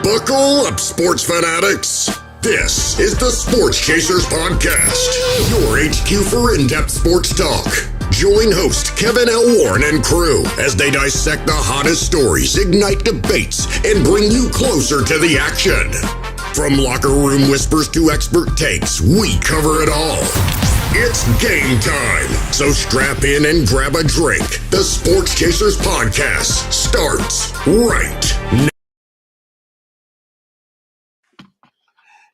Buckle up, sports fanatics. This is the Sports Chasers Podcast, your HQ for in-depth sports talk. Join host Kevin L. Warren and crew as they dissect the hottest stories, ignite debates, and bring you closer to the action. From locker room whispers to expert takes, we cover it all. It's game time, so strap in and grab a drink. The Sports Chasers Podcast starts right now.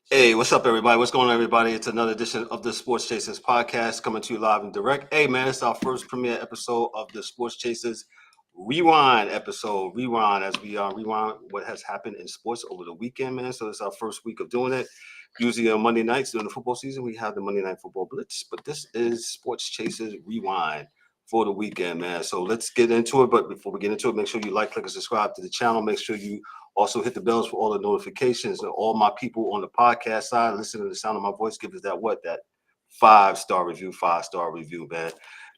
Hey, what's up, everybody? What's going on, everybody? It's another edition of the Sports Chasers Podcast coming to you live and direct. Hey, man, it's our first premiere episode of the Sports Chasers Rewind episode. Rewind as we rewind what has happened in sports over the weekend, man. So it's our first week of doing it. Usually on Monday nights during the football season, we have the Monday Night Football Blitz, but this is Sports Chasers Rewind for the weekend, man. So let's get into it. But before we get into it, make sure you like, click, and subscribe to the channel. Make sure you also hit the bells for all the notifications. And all my people on the podcast side, listening to the sound of my voice, give us that 5-star review, man.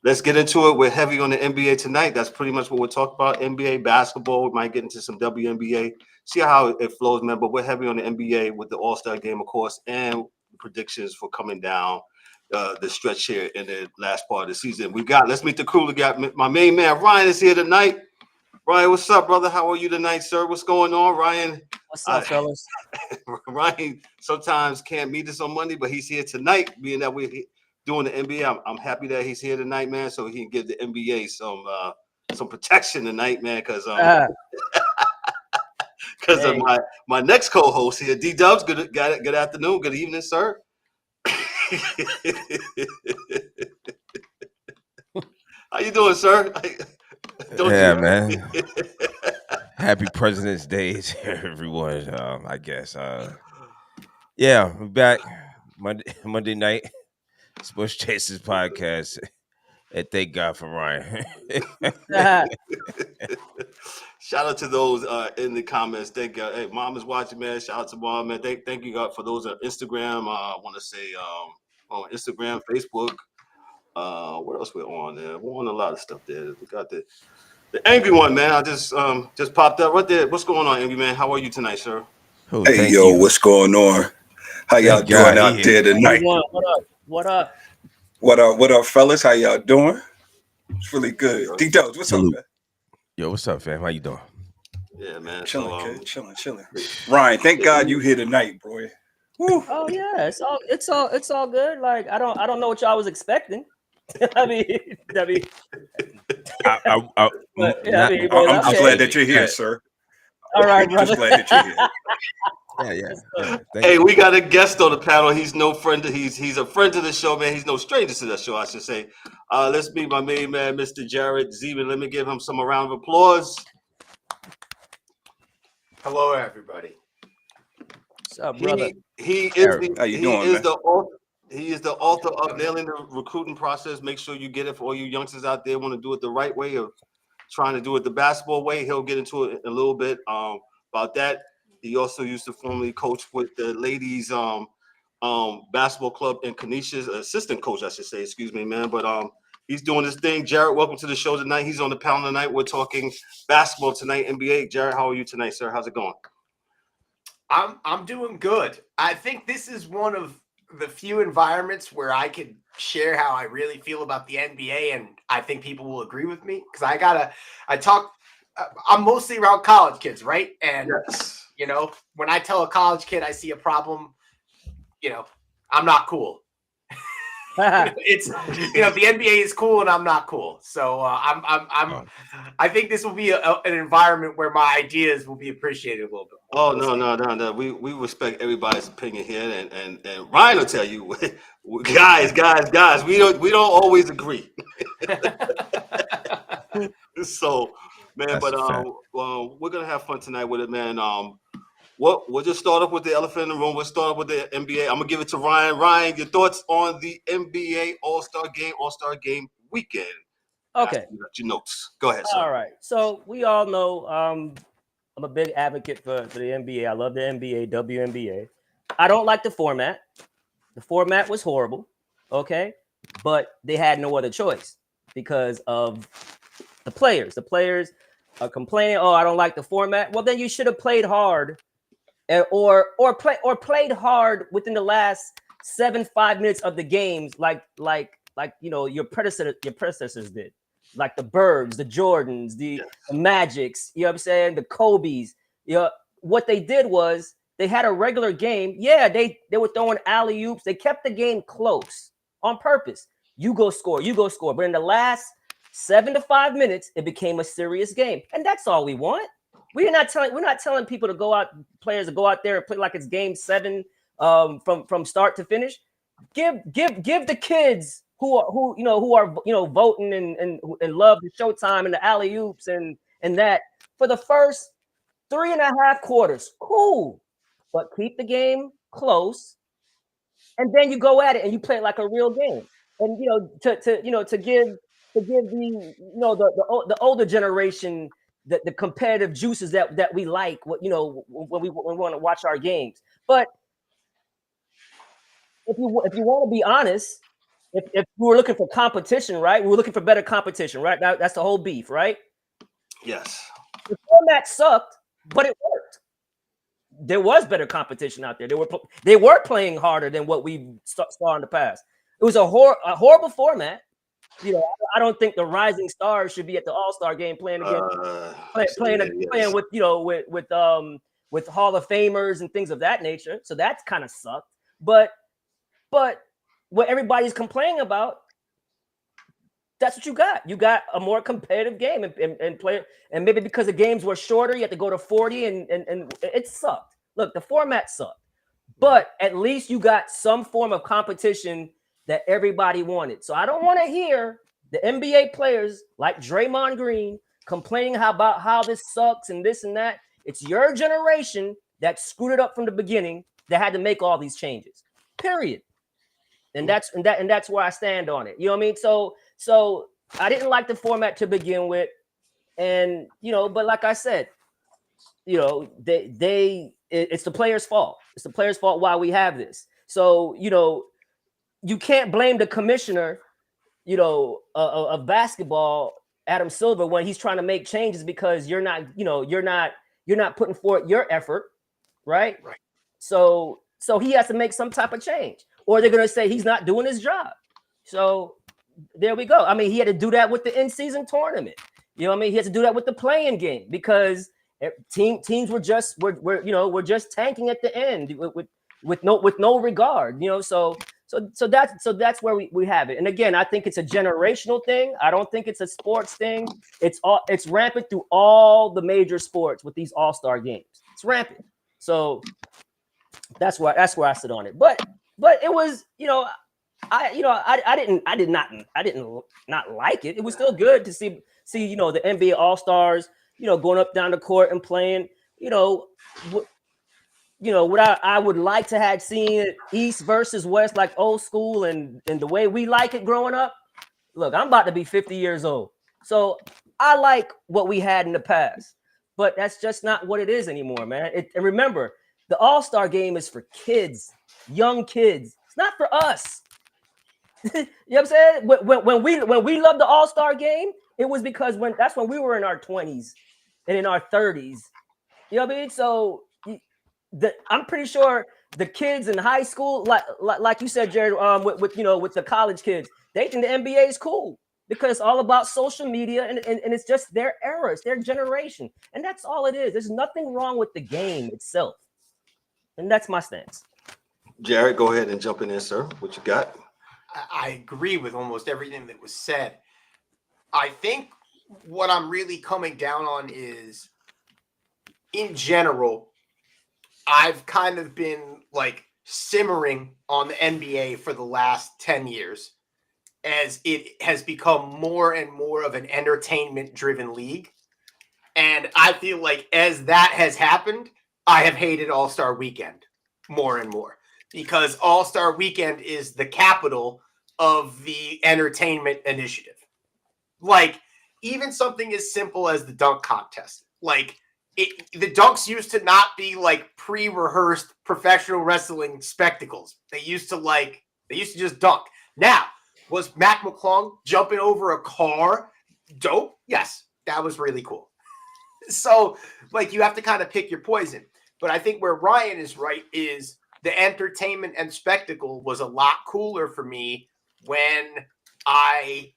Let's get into it. We're heavy on the NBA tonight. That's pretty much what we'll talk about. NBA basketball. We might get into some WNBA. See how it flows, man. But we're heavy on the NBA with the All-Star game, of course, and predictions for coming down the stretch here in the last part of the season. Let's meet the crew. We got my main man, Ryan, is here tonight. Ryan, what's up, brother? How are you tonight, sir? What's going on, Ryan? What's up, fellas? Ryan sometimes can't meet us on Monday, but he's here tonight, being that we're doing the NBA. I'm happy that he's here tonight, man, so he can give the NBA some protection tonight, man, because of my next co-host here, D-Dubs. Good afternoon, good evening, sir. How you doing, sir? Man. Happy President's Day to everyone. I guess. We're back Monday night. Sports Chasers Podcast. And thank God for Ryan. Shout out to those in the comments. Thank you. Hey, Mom is watching, man. Shout out to Mom, man. Thank you, God, for those on Instagram. I want to say on Instagram, Facebook. What else we're on there? We're on a lot of stuff there. We got the angry one, man. I just popped up right there. What's going on, angry man? How are you tonight, sir? Hey, yo, what's going on? How y'all doing out there tonight? What up? What up, fellas? How y'all doing? It's really good. D-Dubs, what's up, man? Yo, what's up, fam? How you doing? Yeah, man. Chilling. Ryan, thank God you here tonight, boy. Woo. Oh yeah, it's all good. Like I don't know what y'all was expecting. I'm glad that you're here, sir. All right, brother. Just glad that you're here. Yeah. Hey, we got a guest on the panel. He's no friend. He's a friend to the show, man. He's no stranger to the show, I should say. Let's meet my main man, Mr. Jared Zeidman. Let me give him some round of applause. Hello, everybody. What's up, brother? He is the author of Nailing the Recruiting Process. Make sure you get it for all you youngsters out there want to do it the right way of trying to do it the basketball way. He'll get into it a little bit about that. He also used to formerly coach with the ladies basketball club in Canisius, assistant coach, I should say. Excuse me, man. But he's doing his thing. Jared, welcome to the show tonight. He's on the panel tonight. We're talking basketball tonight, NBA. Jared, how are you tonight, sir? How's it going? I'm doing good. I think this is one of the few environments where I could share how I really feel about the NBA, and I think people will agree with me because I'm mostly around college kids, right? And you know, when I tell a college kid I see a problem, you know, I'm not cool. It's, you know, the NBA is cool and I'm not cool. So I think this will be an environment where my ideas will be appreciated a little bit more. Oh, no. We respect everybody's opinion here, and Ryan will tell you, guys, we don't always agree. So, man, we're gonna have fun tonight with it, man. We'll just start off with the elephant in the room. We'll start off with the NBA. I'm gonna give it to Ryan. Ryan, your thoughts on the NBA All-Star Game weekend? Okay. Your notes. Go ahead, sir. All right. So we all know I'm a big advocate for the NBA. I love the NBA, WNBA. I don't like the format. The format was horrible. Okay. But they had no other choice because of the players. The players complaining, oh, I don't like the format. Well, then you should have played hard, or played hard within the last 5 minutes of the games, like your predecessors did, like the Birds, the Jordans, the Magics. You know what I'm saying? The Kobe's. What they did was they had a regular game. Yeah, they were throwing alley-oops. They kept the game close on purpose. You go score. But in the last 7 to 5 minutes, it became a serious game, and that's all we want. We're not telling people to go out, players to go out there and play like it's game 7 from start to finish. Give the kids who are voting and love the Showtime and the alley-oops and that for the first 3.5 quarters. Cool. But keep the game close, and then you go at it and you play it like a real game. And to give the older generation the competitive juices that we like, when we want to watch our games. But if you want to be honest, if we were looking for competition, right? We were looking for better competition, right? That's the whole beef, right? Yes. The format sucked, but it worked. There was better competition out there. They were playing harder than what we saw in the past. It was a horrible format. I don't think the rising stars should be at the All-Star game playing against playing with Hall of Famers and things of that nature. So that's kind of sucked. But what everybody's complaining about, that's what you got. You got a more competitive game and play. And maybe because the games were shorter, you had to go to 40 and it sucked. Look, the format sucked. But at least you got some form of competition that everybody wanted. So I don't want to hear the NBA players like Draymond Green complaining about how this sucks and this and that. It's your generation that screwed it up from the beginning that had to make all these changes. Period. And that's where I stand on it. You know what I mean? So I didn't like the format to begin with, and but like I said, it's the players' fault. It's the players' fault why we have this. So you can't blame the commissioner, of basketball, Adam Silver, when he's trying to make changes because you're not putting forth your effort, right? Right. So he has to make some type of change, or they're gonna say he's not doing his job. So there we go. I mean, he had to do that with the in-season tournament. You know what I mean? He had to do that with the playing game because teams were just tanking at the end with no regard. So that's where we have it. And again, I think it's a generational thing. I don't think it's a sports thing. It's rampant through all the major sports with these all-star games. It's rampant. So that's where I sit on it. But it was, I did not like it. It was still good to see the NBA All-Stars, going up down the court and playing, what I would like to have seen East versus West, like old school and the way we like it growing up. Look, I'm about to be 50 years old. So I like what we had in the past, but that's just not what it is anymore, man. And remember, the All-Star game is for kids, young kids. It's not for us. You know what I'm saying? When we loved the All-Star game, it was because that's when we were in our 20s and in our 30s. You know what I mean? So I'm pretty sure the kids in high school, like you said, Jared, with the college kids, they think the NBA is cool because it's all about social media and it's just their era, it's their generation, and that's all it is. There's nothing wrong with the game itself, and that's my stance. Jared, go ahead and jump in there, sir. What you got? I agree with almost everything that was said. I think what I'm really coming down on is, in general, I've kind of been like simmering on the NBA for the last 10 years as it has become more and more of an entertainment-driven league. And I feel like as that has happened, I have hated All-Star Weekend more and more because All-Star Weekend is the capital of the entertainment initiative. Like, even something as simple as the dunk contest. Like, the dunks used to not be like pre-rehearsed professional wrestling spectacles. They used to just dunk. Now, was Mac McClung jumping over a car dope? Yes, that was really cool. So, like, you have to kind of pick your poison. But I think where Ryan is right is the entertainment and spectacle was a lot cooler for me when I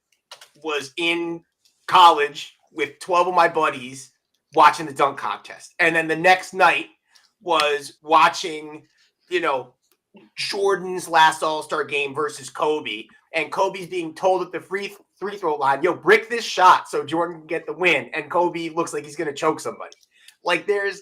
was in college with 12 of my buddies watching the dunk contest. And then the next night was watching, Jordan's last All-Star game versus Kobe. And Kobe's being told at the free throw line, yo, brick this shot so Jordan can get the win. And Kobe looks like he's going to choke somebody. Like there's,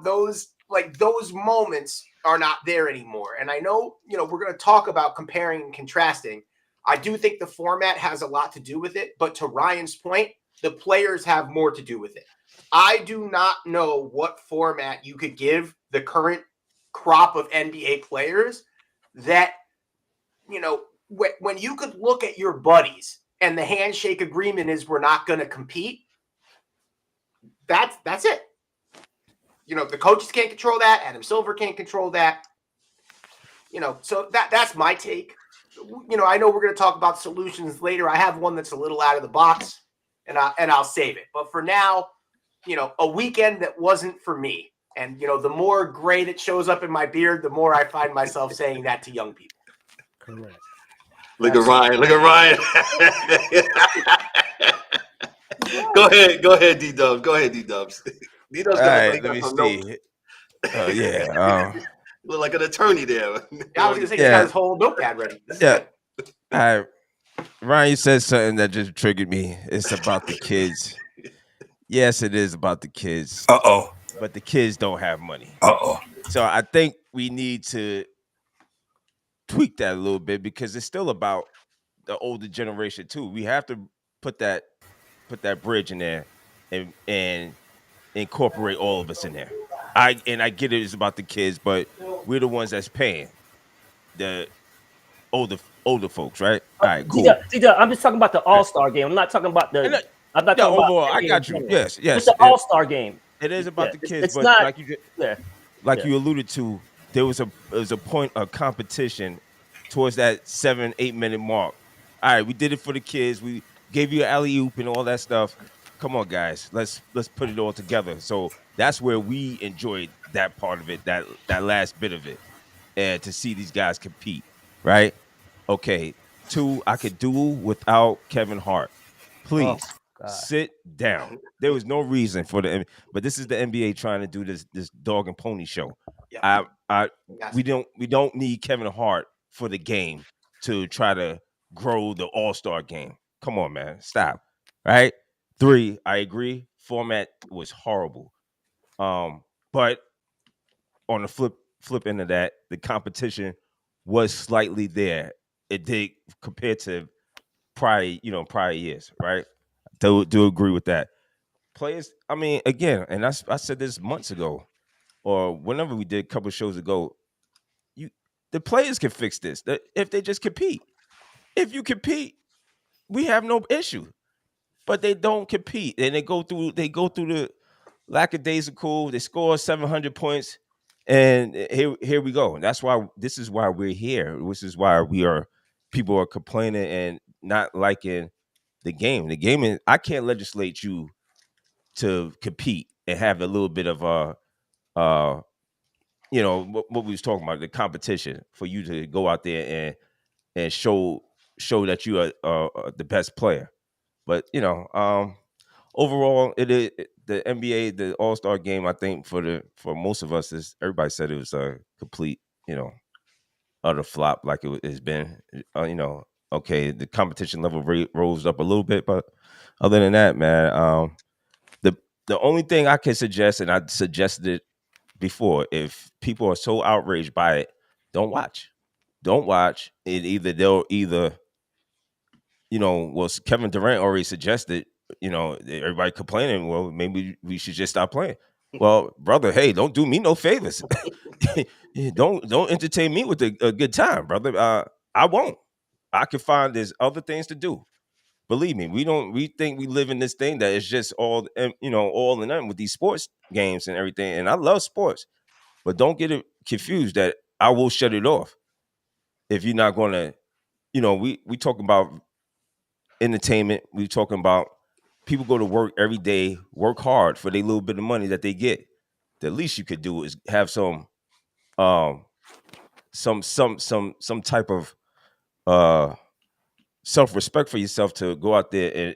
those moments are not there anymore. And I know, we're going to talk about comparing and contrasting. I do think the format has a lot to do with it. But to Ryan's point, the players have more to do with it. I do not know what format you could give the current crop of NBA players that, when you could look at your buddies and the handshake agreement is we're not going to compete, that's it. The coaches can't control that. Adam Silver can't control that. So that's my take. I know we're going to talk about solutions later. I have one that's a little out of the box, and I'll save it. But for now, a weekend that wasn't for me. And, the more gray that shows up in my beard, the more I find myself saying that to young people. Correct. Look at Ryan. Go ahead, D-Dubs. D-Dubs. All right, let me see. Look like an attorney there. I was going to say, he's got his whole notepad ready. Yeah. All right. Ryan, you said something that just triggered me. It's about the kids. Yes, it is about the kids. Uh-oh. But the kids don't have money. Uh-oh. So I think we need to tweak that a little bit because it's still about the older generation too. We have to put that bridge in there and incorporate all of us in there. I get it, it's about the kids, but we're the ones that's paying the older folks, right? All right, cool. I'm just talking about the All-Star game. I'm not talking about the. I'm not talking overall. about. I got you. Yes. It's the All-Star game. It is about the kids, it's but not, you alluded to, there was a point of competition towards that 7-8 minute mark. All right, we did it for the kids. We gave you an alley-oop and all that stuff. Come on, guys, let's put it all together. So that's where we enjoyed that part of it, that last bit of it, and to see these guys compete, right? Okay, 2, I could do without Kevin Hart. Please. Sit down. There was no reason for but this is the NBA trying to do this dog and pony show. Yeah. We don't need Kevin Hart for the game to try to grow the All-Star game. Come on, man, stop. Right? 3, I agree. Format was horrible. But on the flip end of that, the competition was slightly there. It did compared to prior years, right? Do agree with that. Players, I mean, again, and I said this months ago, or whenever we did a couple of shows ago, the players can fix this if they just compete. If you compete, we have no issue. But they don't compete, and they go through the lackadaisical. They score 700 points, and here we go. And that's why this is why we're here. This is why people are complaining and not liking the game. The game is, I can't legislate you to compete and have a little bit of what we was talking about, the competition for you to go out there and show that you are the best player. But overall, it is the NBA, the All-Star game. I think for most of us, everybody said it was a complete utter flop, like it has been. Okay, the competition level rose up a little bit, but other than that, man, the only thing I can suggest, and I suggested it before, if people are so outraged by it, don't watch. They'll either Kevin Durant already suggested, everybody complaining, well, maybe we should just stop playing. Well, brother, hey, don't do me no favors. Don't entertain me with a good time, brother. I won't. I can find there's other things to do. Believe me, we think we live in this thing that is just all and nothing with these sports games and everything. And I love sports, but don't get it confused that I will shut it off if you're not going to, we talking about entertainment. We talking about people go to work every day, work hard for their little bit of money that they get. The least you could do is have some type of self-respect for yourself to go out there and,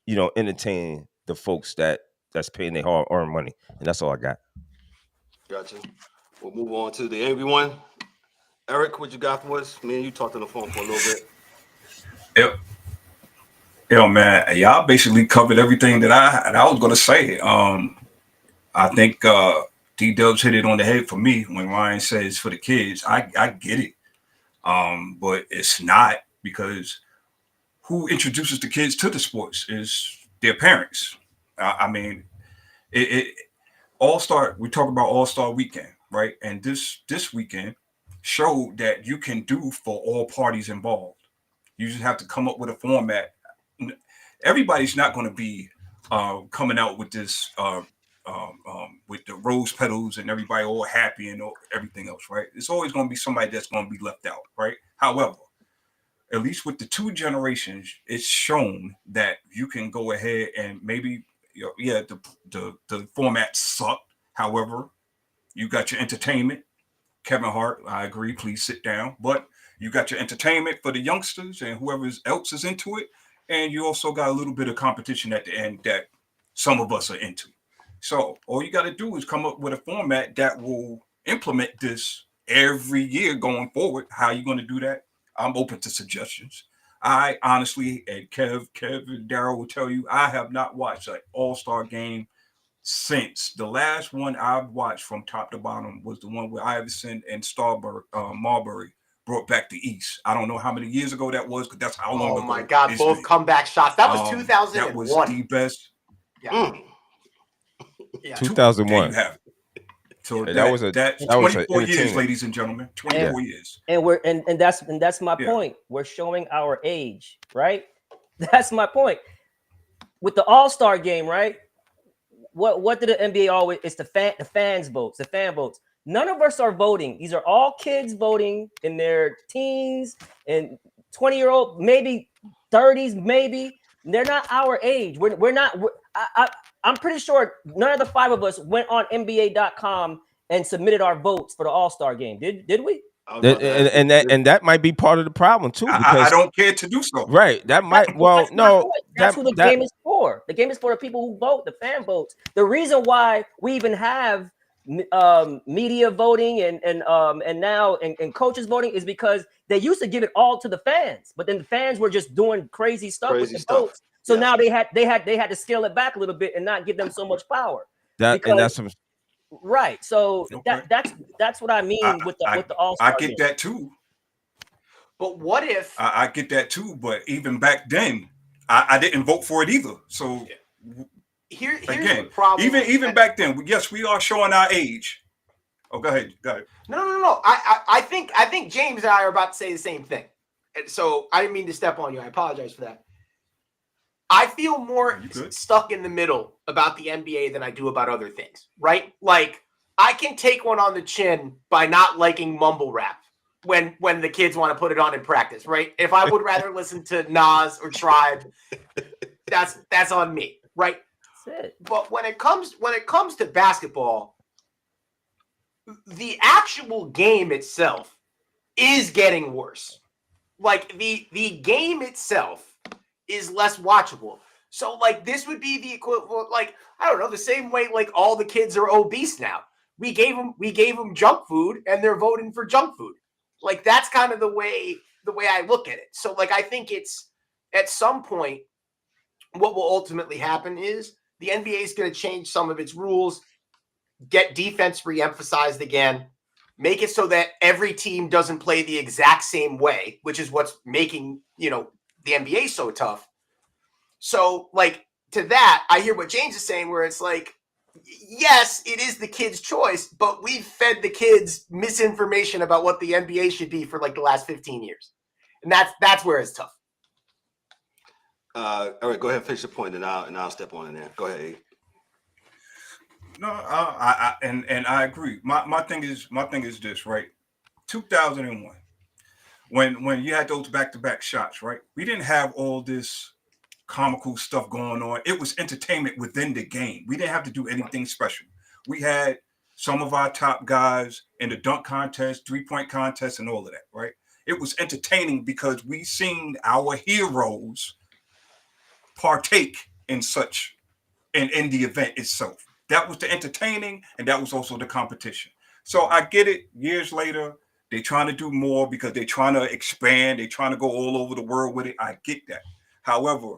you know, entertain the folks that's paying their hard-earned money. And that's all I got. Gotcha. We'll move on to the angry one. Eric, what you got for us? Me and you talked on the phone for a little bit. Yep. Yo, man, y'all basically covered everything that I was gonna say. I think D-Dubs hit it on the head for me when Ryan says for the kids. I get it, but it's not, because who introduces the kids to the sports is their parents. I mean, it All-Star. We talk about All-Star Weekend, right? And this weekend showed that you can do for all parties involved. You just have to come up with a format. Everybody's not going to be coming out with this with the rose petals and everybody all happy and everything else, right? It's always going to be somebody that's going to be left out, right? However, at least with the two generations, it's shown that you can go ahead and maybe, the format sucked. However, you got your entertainment. Kevin Hart, I agree, please sit down. But you got your entertainment for the youngsters and whoever else is into it. And you also got a little bit of competition at the end that some of us are into. So all you got to do is come up with a format that will implement this every year going forward. How are you going to do that? I'm open to suggestions. I honestly, and Kev and Daryl will tell you, I have not watched an All-Star game since the last one I've watched from top to bottom was the one where Iverson and Marbury brought back the East. I don't know how many years ago that was, because that's how long ago. Oh my God, both comeback shots. That was 2001. That was the best. Yeah. Yeah. 2001. There you have it. So yeah, that's 24 years, ladies and gentlemen. 24 years. And that's my point. We're showing our age, right? That's my point. With the All-Star game, right? What did the NBA always? It's the fan votes. None of us are voting. These are all kids voting in their teens and 20-year-old, maybe 30s, maybe. They're not our age. We're not. I'm pretty sure none of the five of us went on NBA.com and submitted our votes for the All-Star game. Did we? And that might be part of the problem too. Because I don't care to do so. Right. That might. Well, no. That's who the game is for. The game is for the people who vote, the fan votes. The reason why we even have media voting and now coaches voting is because they used to give it all to the fans, but then the fans were just doing crazy stuff with the votes. So now they had to scale it back a little bit and not give them so much power. Right. So that's what I mean with the All-Star. I get that too. But what if I get that too? But even back then, I didn't vote for it either. So here's again, the problem. Even back then, yes, we are showing our age. Oh, go ahead. No. I think James and I are about to say the same thing. And so I didn't mean to step on you. I apologize for that. I feel more stuck in the middle about the NBA than I do about other things, right? Like, I can take one on the chin by not liking mumble rap when the kids want to put it on in practice, right? If I would rather listen to Nas or Tribe, that's on me, right? That's it. But when it comes to basketball, the actual game itself is getting worse. Like, the game itself is less watchable. So, like, this would be the equivalent, like, I don't know, the same way, like, all the kids are obese now. We gave them junk food and they're voting for junk food. Like, that's kind of the way I look at it. So, like, I think it's at some point what will ultimately happen is the NBA is going to change some of its rules, get defense re-emphasized again, make it so that every team doesn't play the exact same way, which is what's making, the NBA so tough. So, like, to that, I hear what James is saying, where it's like, yes, it is the kid's choice, but we've fed the kids misinformation about what the NBA should be for like the last 15 years. And that's where it's tough. All right, go ahead and finish your point, and I'll step on in there. Go ahead, Abe. No, I agree. My thing is this, right? 2001. When you had those back-to-back shots, right? We didn't have all this comical stuff going on. It was entertainment within the game. We didn't have to do anything special. We had some of our top guys in the dunk contest, 3-point contest, and all of that, right? It was entertaining because we seen our heroes partake in such in the event itself. That was the entertaining, and that was also the competition. So I get it. Years later, they're trying to do more because they're trying to expand. They're trying to go all over the world with it. I get that. However,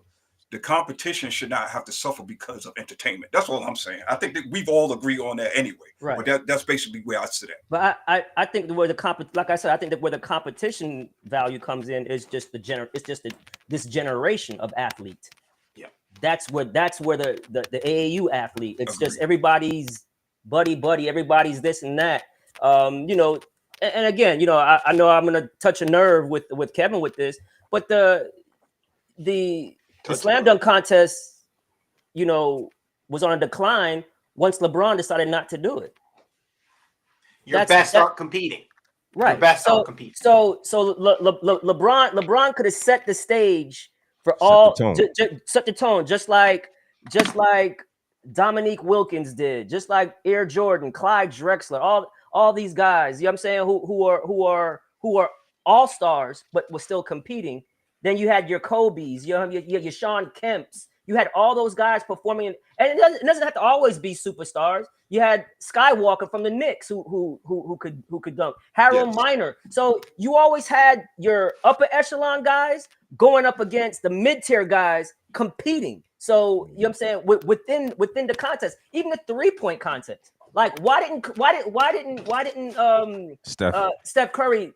the competition should not have to suffer because of entertainment. That's all I'm saying. I think that we've all agreed on that anyway. Right. But that's basically where I sit at. But I think where like I said, I think that where the competition value comes in is just this generation of athlete. Yeah. That's where the AAU athlete. It's Agreed. just everybody's buddy, everybody's this and that. You know, and again, you know, I know I'm gonna touch a nerve with Kevin with this, but the slam dunk contest, you know, was on a decline once LeBron decided not to do it. Your best aren't competing. Right. Your best aren't competing. So LeBron could have set the stage for set the tone, just like Dominique Wilkins did, just like Air Jordan, Clyde Drexler, all these guys, you know what I'm saying, who are all-stars but were still competing. Then you had your Kobe's, you had your Sean Kemp's, you had all those guys performing, and it doesn't have to always be superstars. You had Skywalker from the Knicks who could dunk, Harold Miner. So you always had your upper echelon guys going up against the mid-tier guys competing. So you know what I'm saying, within the contest, even the 3-point contest. Like why didn't Steph Curry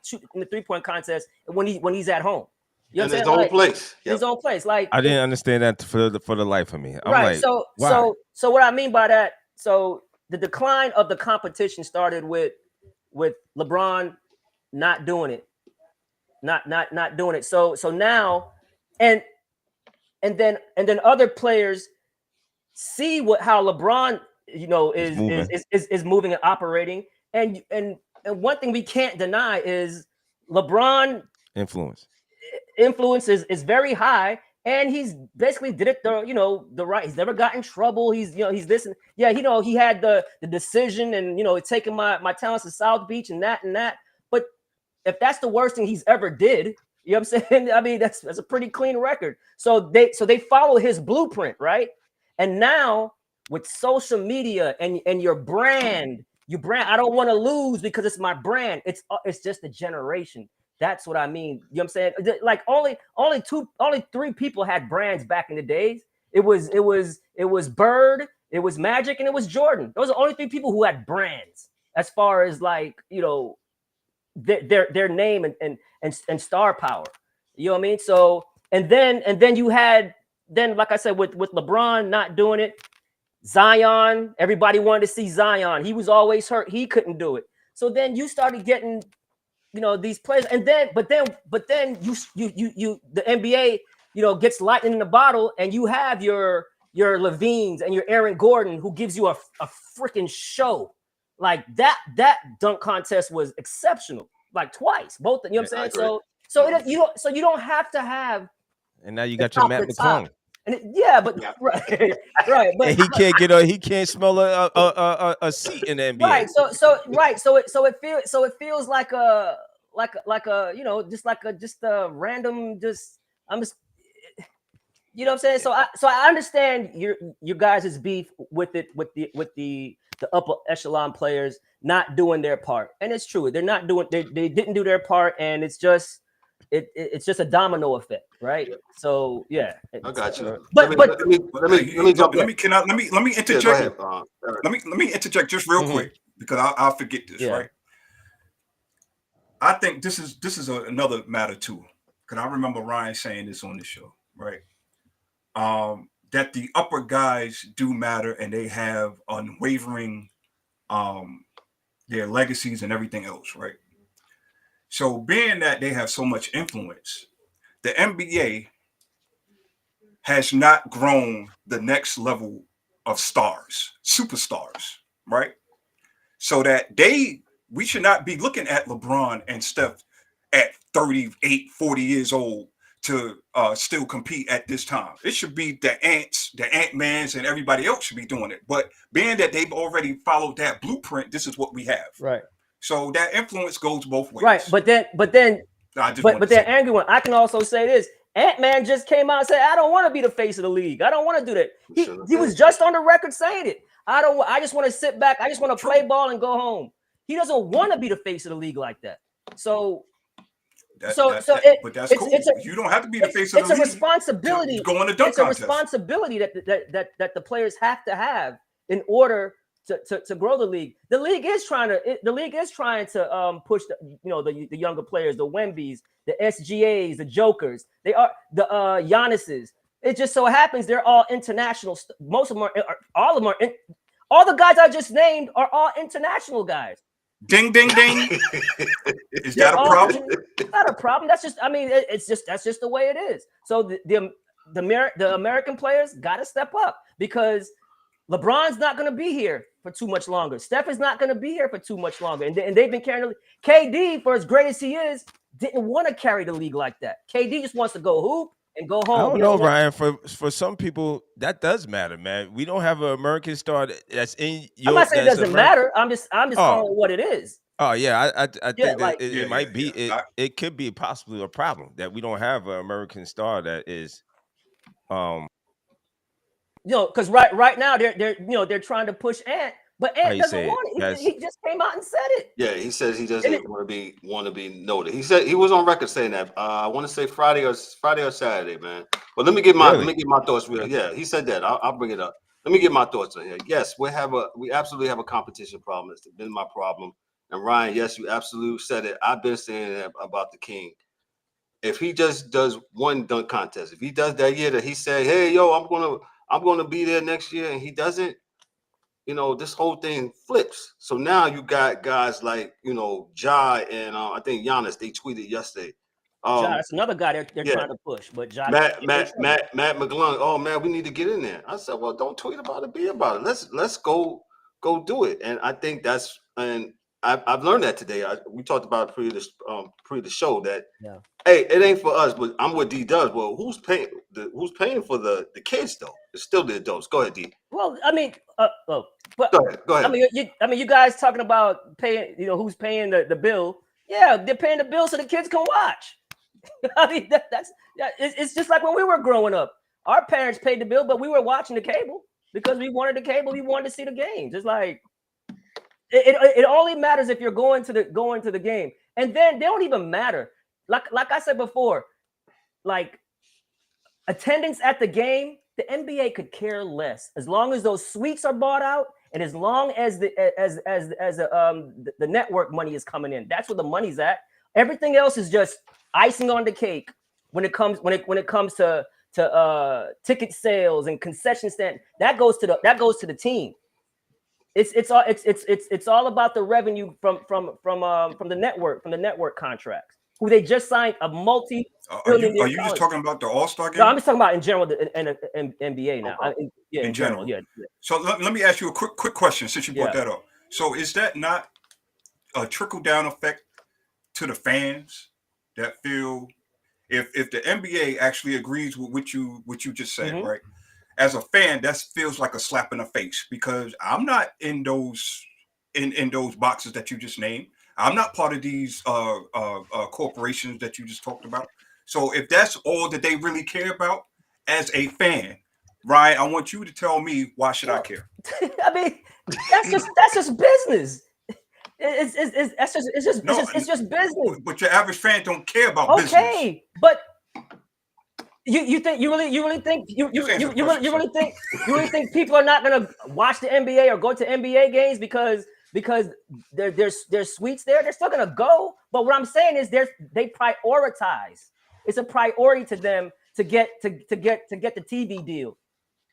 shoot in the 3-point contest when he's at home? You know what I'm saying? His own place. Yep. His own place. Like I didn't understand that for the life of me. I'm right. like, so why? so what I mean by that, so the decline of the competition started with LeBron not doing it. Not doing it. So now and then other players see how LeBron, you know, is moving and operating, and one thing we can't deny is LeBron influence is very high, and he's basically did it the right. He's never got in trouble. He's this and he had the decision, and taking my talents to South Beach and that. But if that's the worst thing he's ever did, you know what I'm saying? I mean, that's a pretty clean record. So they follow his blueprint, right? And now with social media and your brand, I don't want to lose because it's my brand. It's just a generation. That's what I mean. You know what I'm saying? Like only 3 people had brands back in the days. It was Bird, it was Magic, and it was Jordan. Those are the only 3 people who had brands as far as their name and star power. You know what I mean? So and then you had like I said with LeBron not doing it, Zion, everybody wanted to see Zion. He was always hurt. He couldn't do it. So then you started getting these players, and then but then you the NBA gets lightning in the bottle, and you have your Levines and your Aaron Gordon who gives you a freaking show. Like that dunk contest was exceptional, like twice, both. You know what I'm saying? So you don't have to have. And now you got your Matt McClung. Right. But he can't smell a seat in the NBA. Right. So it feels like a just a random I'm just you know what I'm saying. So I understand your guys' beef with the upper echelon players not doing their part, and it's true they didn't do their part, and it's just a domino effect, right? So yeah, I got you. But let me interject. Let me interject just real quick because I'll forget this, right? I think this is another matter too, because I remember Ryan saying this on the show, right? That the upper guys do matter, and they have unwavering their legacies and everything else, right? So being that they have so much influence, the NBA has not grown the next level of stars, superstars, right? So that we should not be looking at LeBron and Steph at 38, 40 years old to still compete at this time. It should be the Ants, the Ant-Mans, and everybody else should be doing it. But being that they've already followed that blueprint, this is what we have. Right. So that influence goes both ways. Right. But then angry one. I can also say this. Ant-Man just came out and said, I don't want to be the face of the league. I don't want to do that. He was just on the record saying it. I just want to sit back. I just want to play ball and go home. He doesn't want to be the face of the league like that. So but that's cool. You don't have to be the face of the league. It's a responsibility. Go on the dunk contest. It's a responsibility that the players have to have in order to grow the league. The league is trying to push the younger players, the Wembys, the SGAs, the Jokers. They are the Giannis's. It just so happens they're all international. Most of them are all of them are. All the guys I just named are all international guys. Ding, ding, ding. Is that a problem? It's not a problem. That's just the way it is. So the American players got to step up because LeBron's not going to be here for too much longer. Steph is not going to be here for too much longer. And they've been carrying the league. KD, for as great as he is, didn't want to carry the league like that. KD just wants to go hoop and go home. I don't know, Ryan. For some people, that does matter, man. We don't have an American star that's in your. I'm not saying it doesn't matter. I'm just calling it what it is. Oh yeah, I think like, it might be. It could be possibly a problem that we don't have an American star that is. Because right now they're trying to push Ant, but Ant doesn't want it. He just came out and said it. Yeah, he says he doesn't want to be noted. He said he was on record saying that. I want to say Friday or Saturday, man. But let me get my thoughts real. Yeah, he said that. I'll bring it up. Let me get my thoughts on here. Yes, we absolutely have a competition problem. It's been my problem. And Ryan, yes, you absolutely said it. I've been saying that about the King. If he just does one dunk contest, if he does that year that he said, "Hey, yo, I'm gonna be there next year," and he doesn't, this whole thing flips. So now you got guys like, Ja and I think Giannis. They tweeted yesterday. Ja, that's another guy they're trying to push. But Ja, Matt McGlung. Oh man, we need to get in there. I said, well, don't tweet about it. Be about it. Let's go do it. And I think I've learned that today. We talked about pre the show that hey, it ain't for us, but I'm what D does. Well, who's paying for the kids though? It's still the adults. Go ahead, D. Well, I mean, but go ahead. I mean, you guys talking about paying? Who's paying the bill? Yeah, they're paying the bill so the kids can watch. I mean, it's just like when we were growing up. Our parents paid the bill, but we were watching the cable because we wanted the cable. We wanted to see the games. It's like it only matters if you're going to the game, and then they don't even matter. Like I said before, like attendance at the game, the NBA could care less as long as those suites are bought out and as long as the network money is coming in. That's where the money's at. Everything else is just icing on the cake when it comes to ticket sales and concession stand. That goes to the team. It's all about the revenue from the network contracts. Who they just signed a multi-billion. Are you just talking about the All-Star game? No, I'm just talking about in general the NBA now. Okay. In general, yeah. So let me ask you a quick question since you brought that up. So is that not a trickle-down effect to the fans that feel if the NBA actually agrees with what you just said, right? As a fan, that feels like a slap in the face because I'm not in those boxes that you just named. I'm not part of these corporations that you just talked about. So if that's all that they really care about as a fan, Ryan, I want you to tell me why should I care? I mean, that's just business. It's just business. But your average fan don't care about business. Okay, but you really think people are not gonna watch the NBA or go to NBA games because there's suites there? They're still gonna go. But what I'm saying is they prioritize. It's a priority to them to get the TV deal.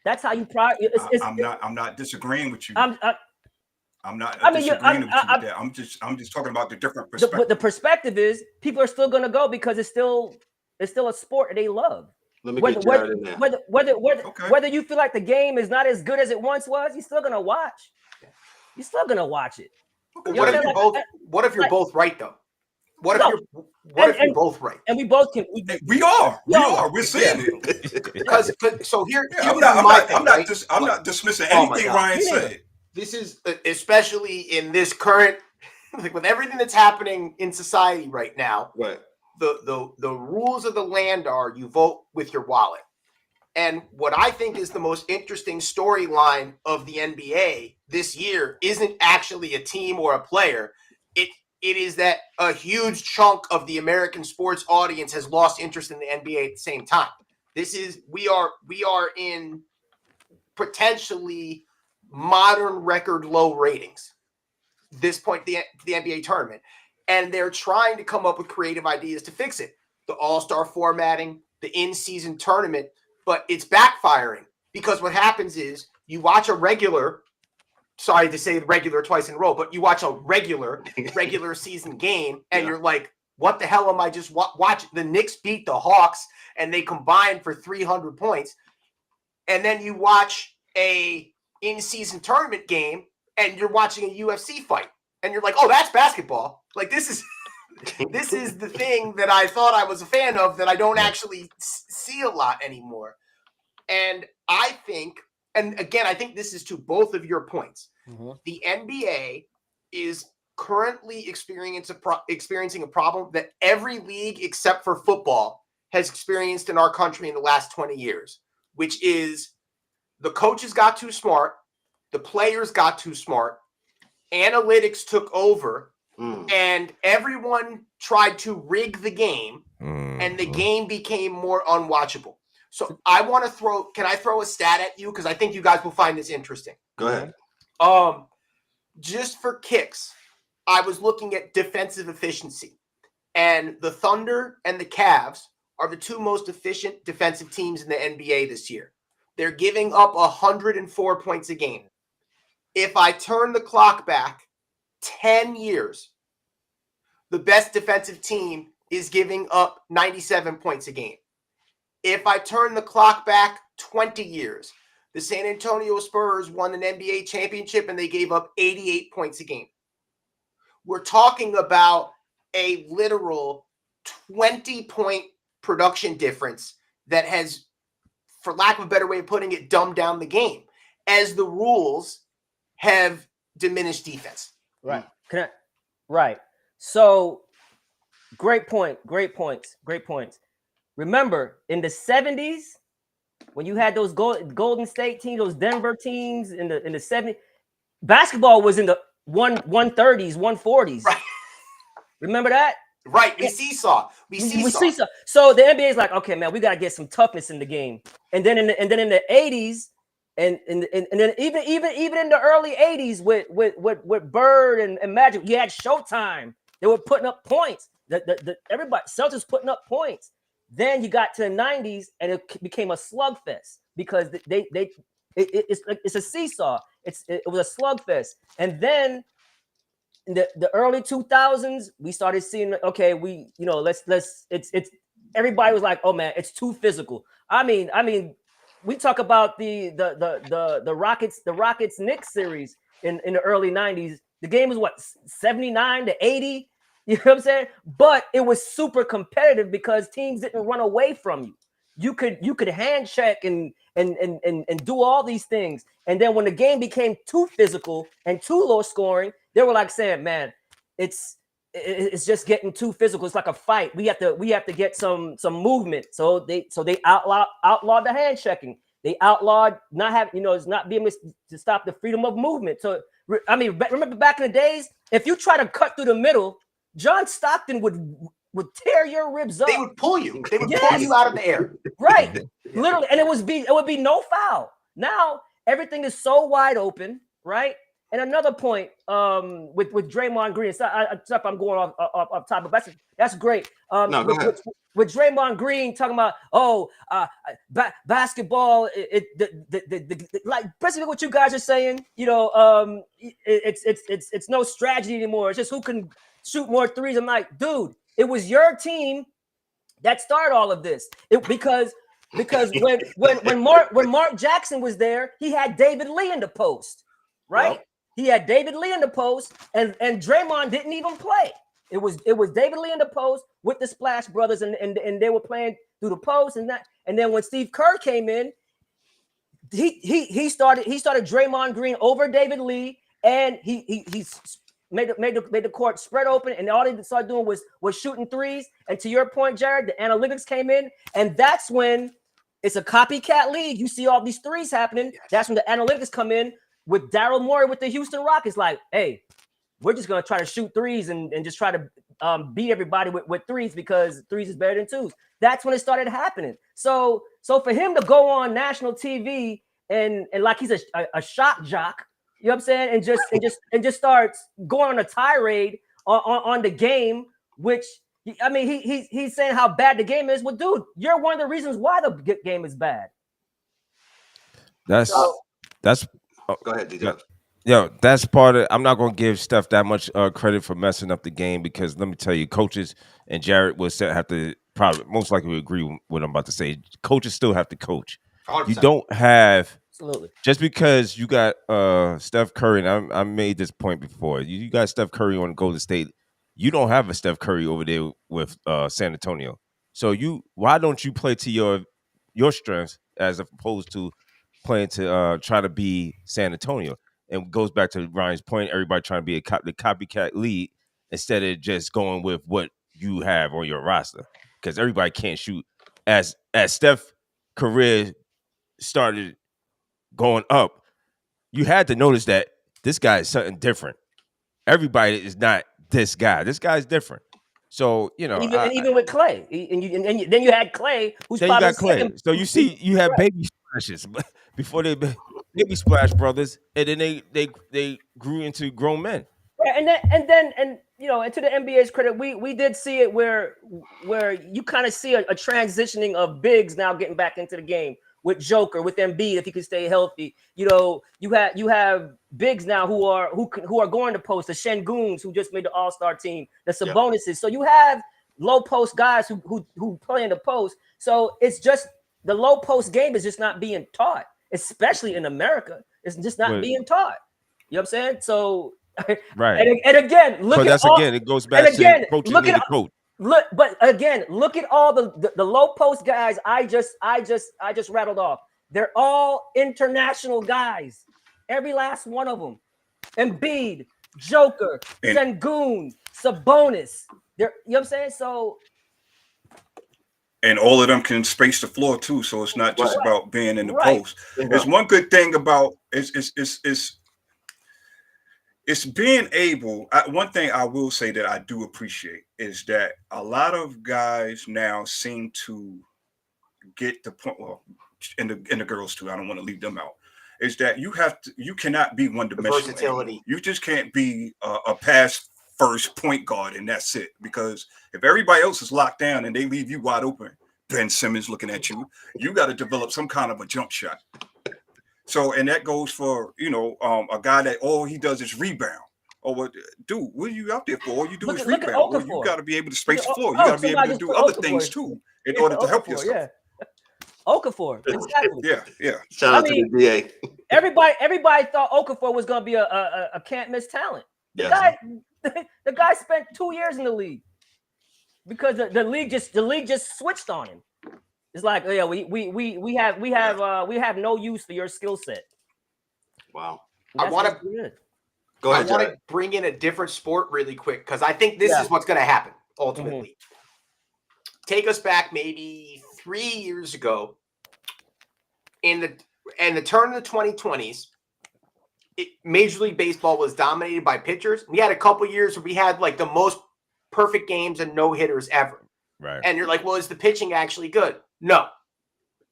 That's how you I'm not disagreeing with you. I'm not disagreeing with you with that. I'm just talking about the different perspective. But the perspective is people are still gonna go because it's still a sport that they love. Let me get Jared in there. Whether you feel like the game is not as good as it once was, you're still gonna watch. You're still gonna watch it. Okay. What if you're both right though? What No. if you're both right? And we both can. We are. We're seeing it. Because so here, I'm not dismissing anything Ryan said. This is especially in this current, like with everything that's happening in society right now. Right. The rules of the land are you vote with your wallet. And what I think is the most interesting storyline of the NBA this year isn't actually a team or a player. It is that a huge chunk of the American sports audience has lost interest in the NBA at the same time. We are in potentially modern record low ratings this point the NBA tournament, and they're trying to come up with creative ideas to fix it. The all-star formatting, the in-season tournament, but it's backfiring because what happens is you watch a regular, sorry to say regular twice in a row, but you watch a regular season game and you're like, what the hell am I just watching? The Knicks beat the Hawks and they combined for 300 points. And then you watch a in-season tournament game and you're watching a UFC fight and you're like, oh, that's basketball. Like this is the thing that I thought I was a fan of that I don't actually see a lot anymore. And I think, and again, I think this is to both of your points. Mm-hmm. The NBA is currently experiencing a problem that every league except for football has experienced in our country in the last 20 years, which is the coaches got too smart, the players got too smart, analytics took over, and everyone tried to rig the game, and the game became more unwatchable. So can I throw a stat at you? Because I think you guys will find this interesting. Go ahead. Just for kicks, I was looking at defensive efficiency, and the Thunder and the Cavs are the two most efficient defensive teams in the NBA this year. They're giving up 104 points a game. If I turn the clock back 10 years, the best defensive team is giving up 97 points a game. If I turn the clock back 20 years, the San Antonio Spurs won an NBA championship and they gave up 88 points a game. We're talking about a literal 20-point production difference that has, for lack of a better way of putting it, dumbed down the game as the rules have diminished defense. Right. Right. So great point. Great points. Remember, in the 70s, when you had those Golden State teams, those Denver teams in the 70s, basketball was in the 130s, 140s. Right. Remember that? Right. We seesaw. So the NBA is like, okay, man, we got to get some toughness in the game. And then in the 80s, and then even in the early 80s with Bird and Magic, you had Showtime. They were putting up points. Everybody, Celtics putting up points. Then you got to the 90s and it became a slugfest because it's a seesaw. It was a slugfest. And then in the early 2000s, we started seeing, okay, it's everybody was like, oh man, it's too physical. I mean, we talk about the Rockets Knicks series in the early 90s. The game was what, 79 to 80? You know what I'm saying? But it was super competitive because teams didn't run away from you. You could hand check and do all these things. And then when the game became too physical and too low scoring, they were like saying, man, it's just getting too physical. It's like a fight. We have to get some movement. So they outlawed the hand checking. They outlawed not being able to stop the freedom of movement. So I mean, remember back in the days, if you try to cut through the middle, John Stockton would tear your ribs up. They would pull you. They would pull you out of the air. Right. Literally. And it would be no foul. Now everything is so wide open, right? And another point, with Draymond Green, I'm going off topic, but that's great. With Draymond Green talking about, basketball, like basically what you guys are saying, it's no strategy anymore. It's just who can shoot more threes. I'm like, dude, it was your team that started all of this. Because when Mark Jackson was there, he had David Lee in the post, right? Well, he had David Lee in the post, and Draymond didn't even play. It was David Lee in the post with the Splash Brothers, and they were playing through the post and that. And then when Steve Kerr came in, he started Draymond Green over David Lee, and he made the court spread open, and all they started doing was shooting threes. And to your point, Jared, the analytics came in, and that's when it's a copycat league. You see all these threes happening. Yes. That's when the analytics come in with Daryl Morey with the Houston Rockets. Like, hey, we're just gonna try to shoot threes and just try to beat everybody with threes because threes is better than twos. That's when it started happening. So for him to go on national TV and like he's a shot jock, you know what I'm saying, and just starts going on a tirade on the game, which I mean he's saying how bad the game is. Well, dude, you're one of the reasons why the game is bad. That's Go ahead, DJ. Yo, that's part of. I'm not gonna give Steph that much credit for messing up the game, because let me tell you, coaches and Jared will have to probably most likely agree with what I'm about to say. Coaches still have to coach. 100%. You don't have Absolutely. just because you got Steph Curry, and I made this point before. You got Steph Curry on Golden State. You don't have a Steph Curry over there with San Antonio. So why don't you play to your strengths as opposed to playing to try to be San Antonio? And goes back to Ryan's point, everybody trying to be the copycat lead instead of just going with what you have on your roster, because everybody can't shoot. As Steph's career started going up, you had to notice that this guy is something different. Everybody is not this guy. This guy's different. So, you know, even with Clay, and then you had Clay, who's then you probably got Clay. second. So you see, you have baby splashes before they baby splash brothers, and then they grew into grown men. Yeah, and you know, and to the NBA's credit, we did see it where you kind of see a transitioning of bigs now getting back into the game with Joker, with Embiid if he can stay healthy. You know, you have bigs now who are going to post, the Şengüns who just made the All-Star team, the Sabonis's. Yep. So you have low post guys who play in the post. So it's just the low post game is just not being taught, especially in America. It's just not being taught. You know what I'm saying? So right. And again, look at all, it goes back to coaching look need at a coach. But again, look at all the low post guys I just rattled off. They're all international guys. Every last one of them. Embiid, Joker, Şengün, Sabonis. You know what I'm saying? So, and all of them can space the floor too. So it's not just about being in the post. There's one good thing about it's being able. One thing I will say that I do appreciate is that a lot of guys now seem to get the point. Well, and the girls too. I don't want to leave them out. Is that you cannot be one dimensional. Versatility. You just can't be a pass first point guard and that's it. Because if everybody else is locked down and they leave you wide open, Ben Simmons looking at you, you got to develop some kind of a jump shot. So, and that goes for, you know, a guy that all he does is rebound. Or what, dude, what are you out there for? All you do is rebound. Well, you got to be able to space the floor. You got to be able to do other things too in order to help yourself. Yeah. Okafor, exactly. Yeah. Shout out to the DA. Everybody thought Okafor was going to be a can't miss talent. The guy spent 2 years in the league because the league just switched on him. It's like, yeah, we have no use for your skill set. Wow. I want to bring in a different sport really quick because I think this is what's going to happen ultimately. Mm-hmm. Take us back maybe 3 years ago in the turn of the 2020s. Major League Baseball was dominated by pitchers. We had a couple years where we had like the most perfect games and no hitters ever. Right. And you're like, well, is the pitching actually good? No.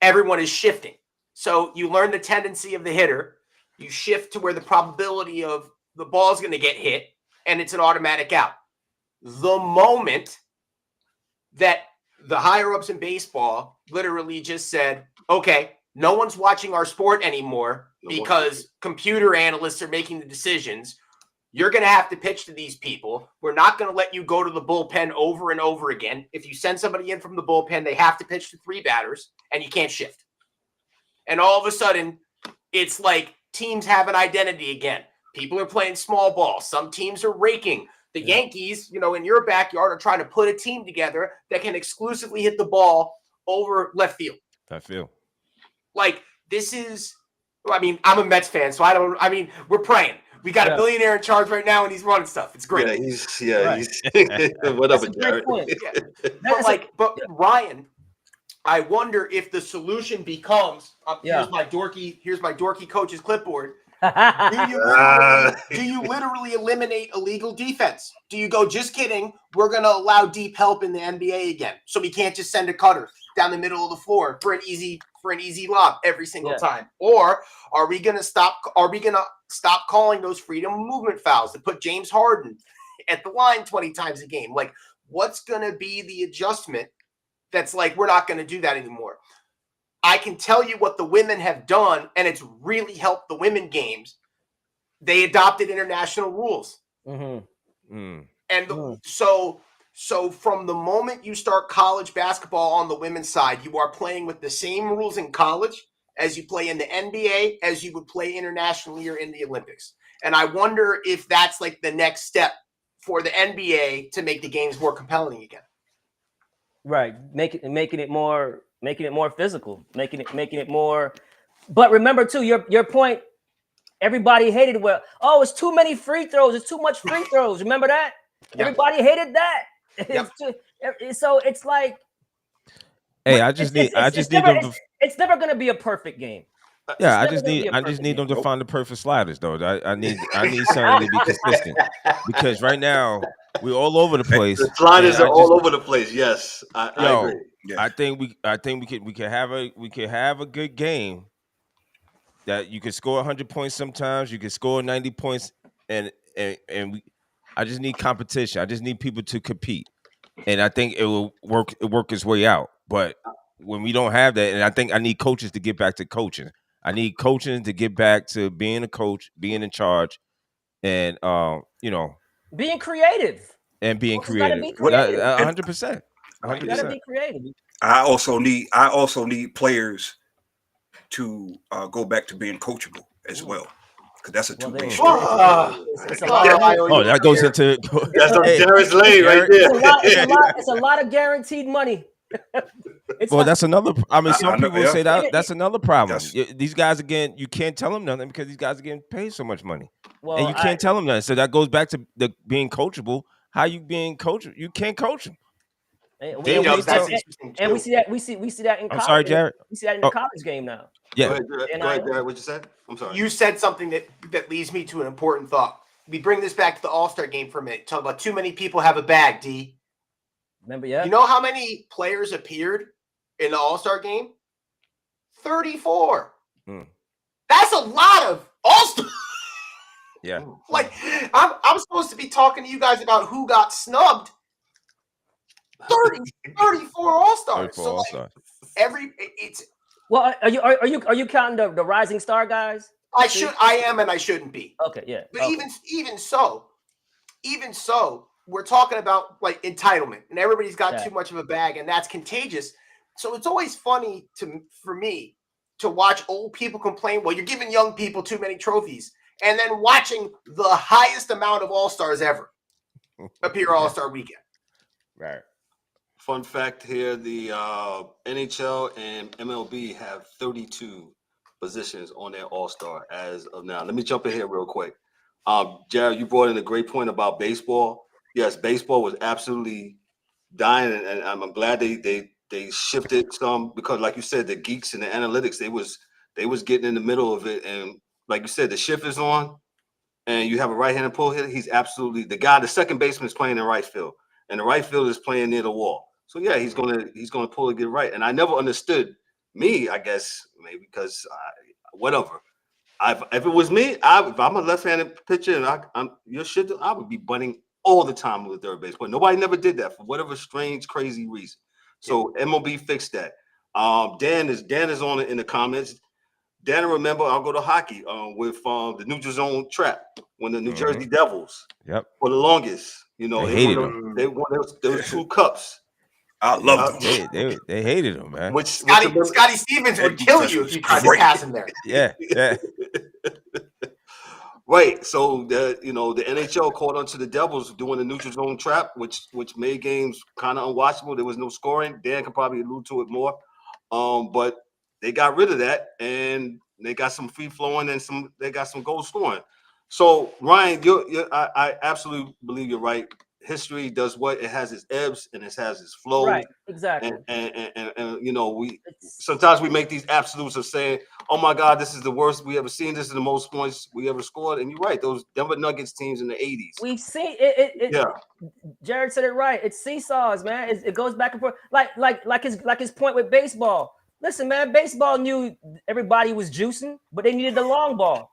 Everyone is shifting. So you learn the tendency of the hitter. You shift to where the probability of the ball is going to get hit, and it's an automatic out. The moment that the higher-ups in baseball literally just said, okay, no one's watching our sport anymore because computer analysts are making the decisions. You're going to have to pitch to these people. We're not going to let you go to the bullpen over and over again. If you send somebody in from the bullpen, they have to pitch to 3 batters, and you can't shift. And all of a sudden, it's like teams have an identity again. People are playing small ball. Some teams are raking. The Yankees, in your backyard are trying to put a team together that can exclusively hit the ball over left field. Like, this is, I'm a Mets fan, so we're praying. We got a billionaire in charge right now, and he's running stuff. It's great. He's whatever, Jared. But Ryan, I wonder if the solution becomes here's my dorky coach's clipboard. Do you literally eliminate illegal defense? Do you go, just kidding, we're going to allow deep help in the NBA again, so we can't just send a cutter down the middle of the floor for an easy lob every single time? Or are we going to stop calling those freedom of movement fouls that put James Harden at the line 20 times a game? Like, what's going to be the adjustment that's like, we're not going to do that anymore? I can tell you what the women have done, and it's really helped the women games. They adopted international rules. So from the moment you start college basketball on the women's side, you are playing with the same rules in college as you play in the NBA, as you would play internationally or in the Olympics. And I wonder if that's like the next step for the NBA to make the games more compelling again. Right. Making it more physical, making it more. But remember too, your point, everybody hated it's too many free throws. It's too much free throws. Remember that? Everybody hated that. So it's like, hey, I just need them. It's never going to be a perfect game. Yeah, I just need them to find the perfect sliders, though. I need something to be consistent, because right now we're all over the place. The sliders are all over the place. Yes, I agree. Yeah. I think we could have a good game that you could score 100 points sometimes. You could score 90 points, I just need competition. I just need people to compete, and I think it will work its way out. But when we don't have that, and I think I need coaches to get back to coaching. I need coaching to get back to being a coach, being in charge, and being creative. And being creative. 100%. You gotta be creative. I also need players to go back to being coachable as well, because that's a two-way street. That goes into that's Jared's lane right there. It's a lot of guaranteed money. That's another. I mean, some people say that's another problem. These guys, again, you can't tell them nothing because these guys are getting paid so much money, and you can't tell them nothing. So that goes back to the being coachable. How you being coachable? You can't coach them. And we see that. We see that in college. I'm sorry, Jared. We see that in the college game now. Yeah. Go ahead, Jared. What you said? I'm sorry. You said something that leads me to an important thought. We bring this back to the All-Star game for a minute. Talk about too many people have a bag, D. Remember, yeah. You know how many players appeared in the All-Star game? 34. That's a lot of All-Star. Yeah. Like, I'm supposed to be talking to you guys about who got snubbed. 34 All-Stars. So like, are you counting the rising star guys? I am, and I shouldn't be. Okay, yeah. But even so, we're talking about like entitlement, and everybody's got too much of a bag, and that's contagious. So it's always funny for me to watch old people complain, well, you're giving young people too many trophies, and then watching the highest amount of All-Stars ever appear All-Star weekend. Right. Fun fact here, the NHL and MLB have 32 positions on their All-Star as of now. Let me jump in here real quick. Jared, you brought in a great point about baseball. Yes, baseball was absolutely dying, and I'm glad they shifted some, because like you said, the geeks and the analytics, they was getting in the middle of it. And like you said, the shift is on, and you have a right-handed pull hitter. He's absolutely the second baseman is playing in right field, and the right field is playing near the wall. So yeah, he's gonna pull and get right. And I never understood I guess maybe because whatever. If it was me, if I'm a left-handed pitcher and I would be bunting all the time with third base. But nobody never did that for whatever strange, crazy reason. So MLB fixed that. Dan is on it in the comments. Dan, remember, I'll go to hockey with the New Jersey Trap when the New Jersey Devils. Yep. For the longest, they hated them. They won those 2 cups. I love them. They hated him, man. Scotty Stevens would kill you if you tried to pass him there. Yeah. Right. So the NHL called onto the Devils doing the neutral zone trap, which made games kind of unwatchable. There was no scoring. Dan can probably allude to it more. But they got rid of that and they got some free flowing and they got some goal scoring. So Ryan, I absolutely believe you're right. History does what it has its ebbs and it has its flows. Right, exactly. And sometimes we make these absolutes of saying, oh my God, this is the worst we ever seen. This is the most points we ever scored. And you're right, those Denver Nuggets teams in the 80s. We've seen it. Yeah. Jared said it right. It's seesaws, man. It goes back and forth. Like his point with baseball. Listen, man, baseball knew everybody was juicing, but they needed the long ball.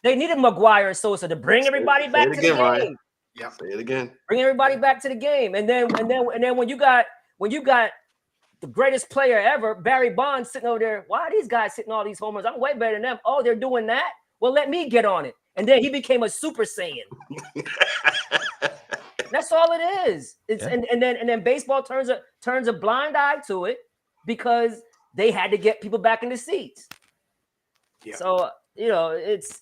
They needed McGuire and Sosa to bring everybody back to the game. Ryan. Yeah, say it again. Bring everybody back to the game, and then when you got the greatest player ever, Barry Bonds, sitting over there. Why are these guys hitting all these homers? I'm way better than them. Oh, they're doing that. Well, let me get on it. And then he became a Super Saiyan. That's all it is. And then baseball turns a blind eye to it because they had to get people back in the seats. Yeah. So it's.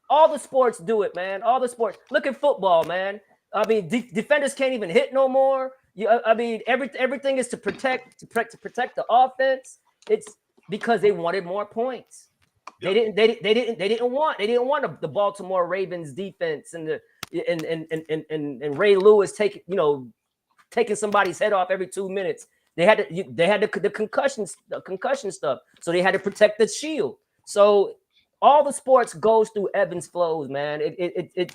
All the sports do it, man. All the sports. Look at football, man. I mean, defenders can't even hit no more. Everything is to protect the offense. It's because they wanted more points. Yep. They didn't want the Baltimore Ravens defense and Ray Lewis taking somebody's head off every 2 minutes. They had the concussion stuff, so they had to protect the shield. So. All the sports goes through ebbs flows, man. It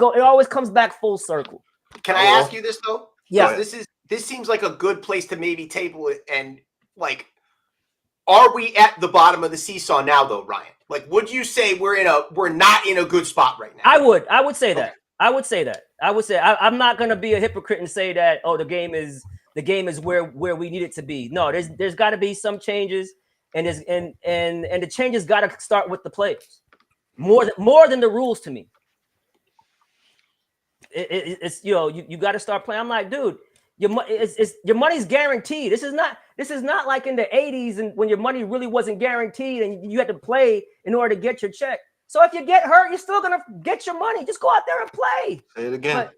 always comes back full circle. Can I ask you this though? Yeah. This seems like a good place to maybe table it and like, are we at the bottom of the seesaw now though, Ryan? Like, would you say we're not in a good spot right now? I would say that. I would say that. I'm not gonna be a hypocrite and say that. Oh, the game is where we need it to be. No, there's got to be some changes. And the changes got to start with the players more than the rules to me. It's you got to start playing. I'm like, dude, your money's guaranteed. This is not like in the 80s and when your money really wasn't guaranteed and you had to play in order to get your check. So if you get hurt, you're still gonna get your money. Just go out there and play. Say it again.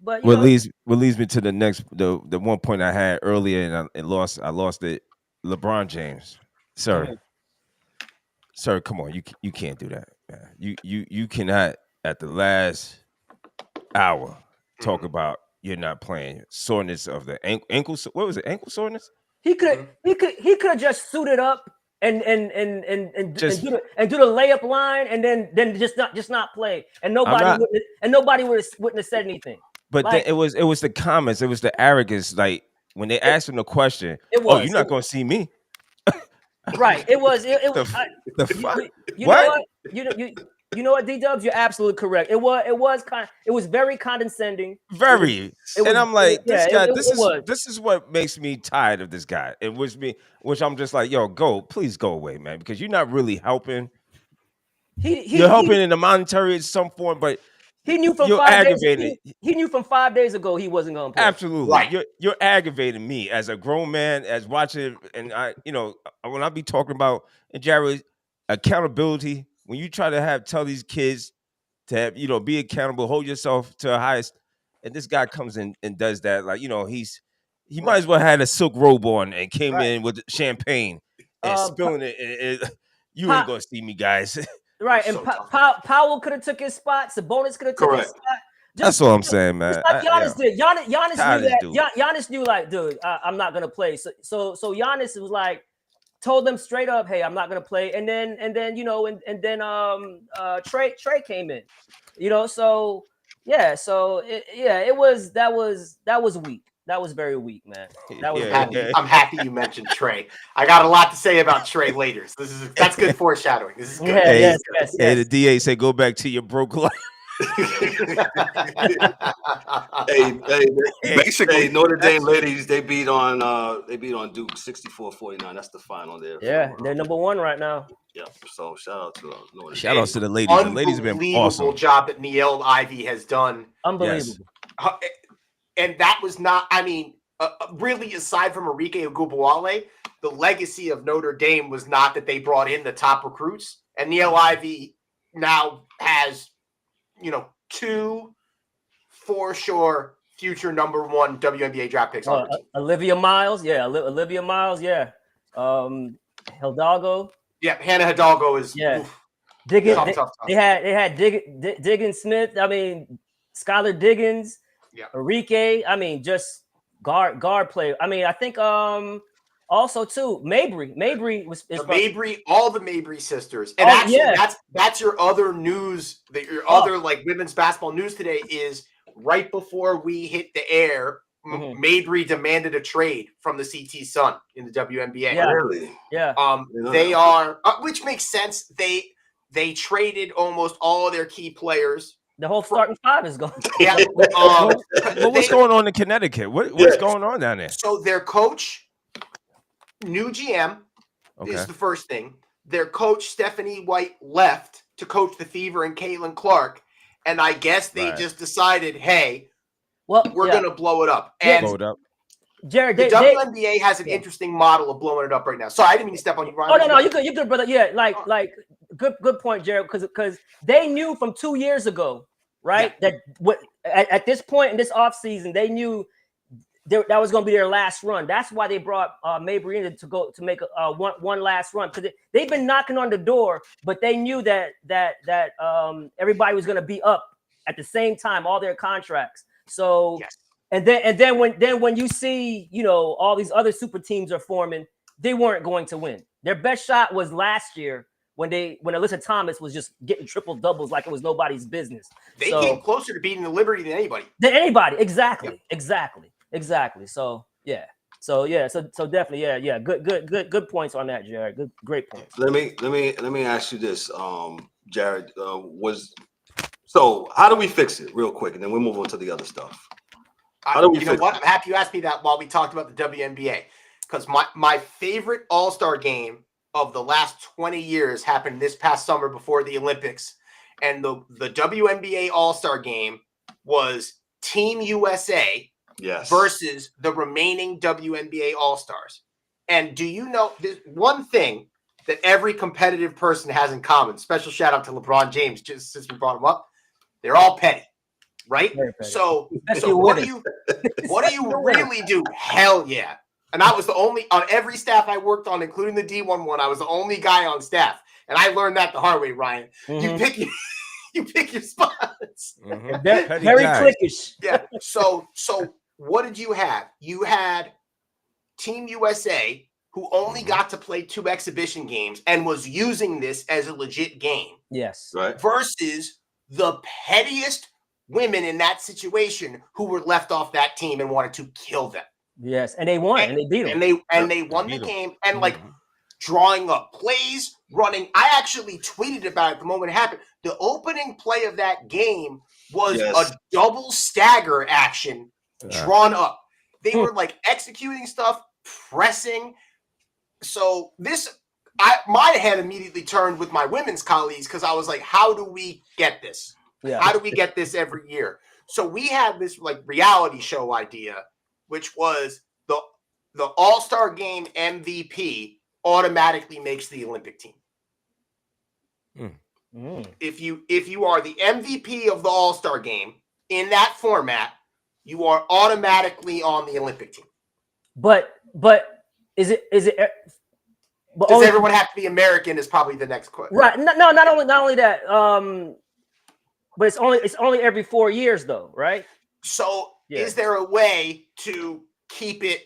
But what leads me to the next the one point I had earlier and I lost it. LeBron James. Sir, come on. You can't do that, man. You cannot at the last hour talk about you're not playing soreness of the ankle. What was it? Ankle soreness? He could have just suited up and do the layup line and then just not play and nobody wouldn't have said anything. But then it was the comments. It was the arrogance. Like when they asked him the question, you're not going to see me. Right. It was. The fuck? You know what? You know what, D-Dubs? You're absolutely correct. It was very condescending. Very. I'm like, this guy. This is what makes me tired of this guy. Which I'm just like, yo, please go away, man, because you're not really helping. You're helping in the monetary in some form, but. He knew from 5 days. He knew from 5 days ago he wasn't going to play. Absolutely, right. You're aggravating me as a grown man, as watching, and when I be talking about and Jared accountability, when you try to tell these kids to have, be accountable, hold yourself to a highest, and this guy comes in and does that, like he might as well had a silk robe on and came in with champagne and spilling it. You ain't gonna see me, guys. Right, and Powell could have took his spot. Sabonis could have took his spot. That's all I'm saying, man. Just like Giannis did. Giannis knew that. Giannis knew, like, dude, I'm not gonna play. So Giannis was like, told them straight up, hey, I'm not gonna play. And then Trey came in. So yeah. So that was weak. That was very weak, man. I'm happy you mentioned Trey. I got a lot to say about Trey later. So that's good foreshadowing. This is good. Yes. The DA said, "Go back to your broke life." Basically, Notre Dame ladies they beat on Duke 64-49. That's the final there. Yeah, they're number one right now. Yeah. So shout out to Notre Dame. Shout out to the ladies. The ladies have been awesome. Unbelievable job that Niele Ivey has done. Unbelievable. Yes. And that was not, really aside from Arike Ogunbowale, the legacy of Notre Dame was not that they brought in the top recruits and Niele Ivey now has, 2 for sure future number 1 WNBA draft picks on her team. Olivia Miles, Olivia Miles, Hidalgo. Yeah, Hannah Hidalgo is tough. They had Diggins Smith. I mean, Skylar Diggins, Enrique. I mean, just guard player. I mean, I think also too Mabry. Mabry was all the Mabry sisters. And that's your other news. Other like women's basketball news today is right before we hit the air. Mabry demanded a trade from the CT Sun in the WNBA. Yeah, really? Yeah. They are, which makes sense. They traded almost all of their key players. The whole starting 5 is gone. Yeah. What's going on in Connecticut? What's going on down there? So their coach, new GM, is the first thing. Their coach, Stephanie White, left to coach the Fever and Caitlin Clark. And I guess they just decided, hey, we're going to blow it up. And blow it up. Jared, the WNBA has an interesting model of blowing it up right now. Sorry, I didn't mean to step on you, Ryan. Oh, no, you good, brother. Yeah, like good point, Jared, because they knew from 2 years ago, right, that at this point in this offseason, they knew that was going to be their last run. That's why they brought Mabry in to make one last run, because they've been knocking on the door, but they knew that everybody was going to be up at the same time, all their contracts. So, and then when you see, all these other super teams are forming, they weren't going to win. Their best shot was last year when Alyssa Thomas was just getting triple doubles like it was nobody's business. They came closer to beating the Liberty than anybody. Exactly. So definitely, Good points on that, Jared. Great points. Let me ask you this, Jared. So how do we fix it real quick, and then we'll move on to the other stuff. How do we fix it? I'm happy you asked me that while we talked about the WNBA, because my favorite All-Star game of the last 20 years happened this past summer before the Olympics, and the WNBA All-Star game was Team USA versus the remaining WNBA All-Stars. And do you know there's one thing that every competitive person has in common? Special shout out to LeBron James, just since we brought him up. They're all petty, right? So what do you really do? Hell yeah. And I was the only, on every staff I worked on, including the D1 one, I was the only guy on staff. And I learned that the hard way, Ryan. Mm-hmm. You pick your spots. Mm-hmm. Very cliquish. Yeah. So what did you have? You had Team USA, who only got to play 2 exhibition games and was using this as a legit game. Yes. Right. Versus the pettiest women in that situation who were left off that team and wanted to kill them. Yes, and they won, and they beat them. And they won the game, and like drawing up plays, running. I actually tweeted about it the moment it happened. The opening play of that game was a double stagger action drawn up. They were like executing stuff, pressing. So my head immediately turned with my women's colleagues because I was like, how do we get this? Yeah. How do we get this every year? So we had this like reality show idea, which was the All-Star Game MVP automatically makes the Olympic team. If you are the MVP of the All-Star Game in that format, you are automatically on the Olympic team. But is it? But does everyone have to be American? Is probably the next question. Right? No, not only that. But it's only every 4 years though, right? So is there a way to keep it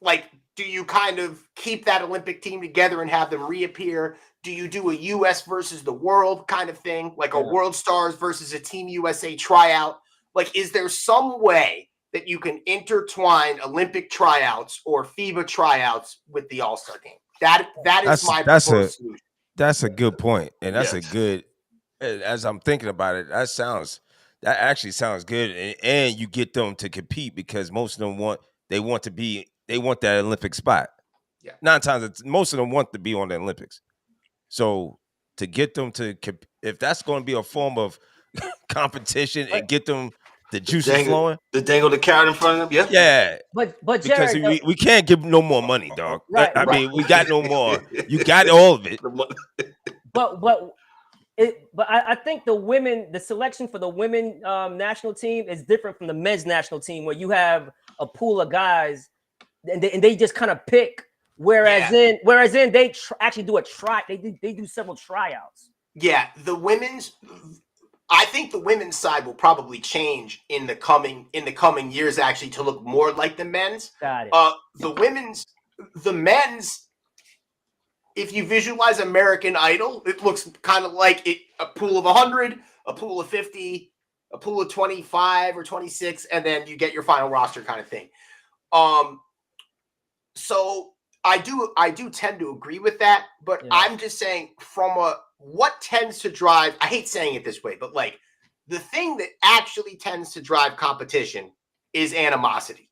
like? Do you kind of keep that Olympic team together and have them reappear? Do you do a U.S. versus the world kind of thing, like a World Stars versus a Team USA tryout? Like, is there some way that you can intertwine Olympic tryouts or FIBA tryouts with the All-Star game? That is my proposed solution. That's a good point, and that's a good. As I'm thinking about it, that actually sounds good, and you get them to compete because most of them want that Olympic spot. Yeah, 9 times most of them want to be on the Olympics. So to get them to, if that's going to be a form of competition and get them the juices flowing, dangle the carrot in front of them. Yeah. But because Jared, we can't give no more money, dog. Right, I mean, we got no more. You got all of it. I think the selection for the women national team is different from the men's national team, where you have a pool of guys and they just kind of pick. Whereas in they actually do they do several tryouts. Yeah, I think the women's side will probably change in the coming years, actually, to look more like the men's. Got it. The men's, if you visualize American Idol, it looks kind of like a pool of 100, a pool of 50, a pool of 25 or 26, and then you get your final roster kind of thing. So I do tend to agree with that, but I'm just saying what tends to drive, I hate saying it this way, but like the thing that actually tends to drive competition is animosity.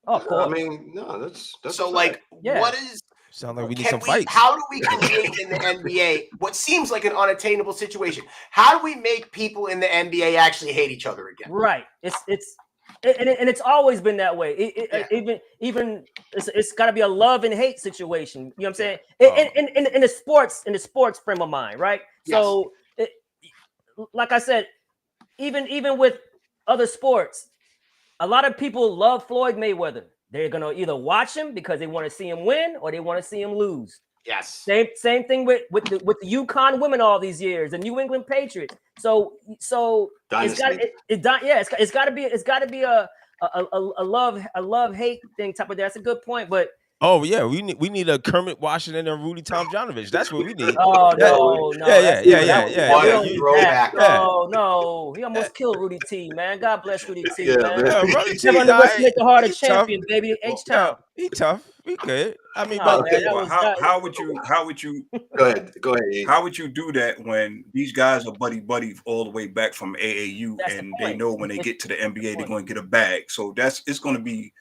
Oh, of course. I mean, no, that's so like, what is, sound like we need some fights. How do we create in the NBA what seems like an unattainable situation? How do we make people in the NBA actually hate each other again? Right. It's always been that way. Even it's got to be a love and hate situation. You know what I'm saying? In the sports frame of mind, right? Yes. So, like I said, even with other sports, a lot of people love Floyd Mayweather. They're gonna either watch him because they want to see him win or they want to see him lose. Yes. Same thing with the UConn women all these years, the New England Patriots. So Dynasty. it's got to be a love hate thing type of. That's a good point, but. Oh yeah, we need a Kermit Washington and Rudy Tomjanovich. That's what we need. Oh no, Yeah. No, he almost killed Rudy T, man. God bless Rudy T, man. Rudy T, never underestimate the heart of champion, baby. H-Town. He tough. We good. I mean, how would you go ahead? How would you do that when these guys are buddy all the way back from AAU, and they know when they get to the NBA they're going to get a bag? So it's going to be.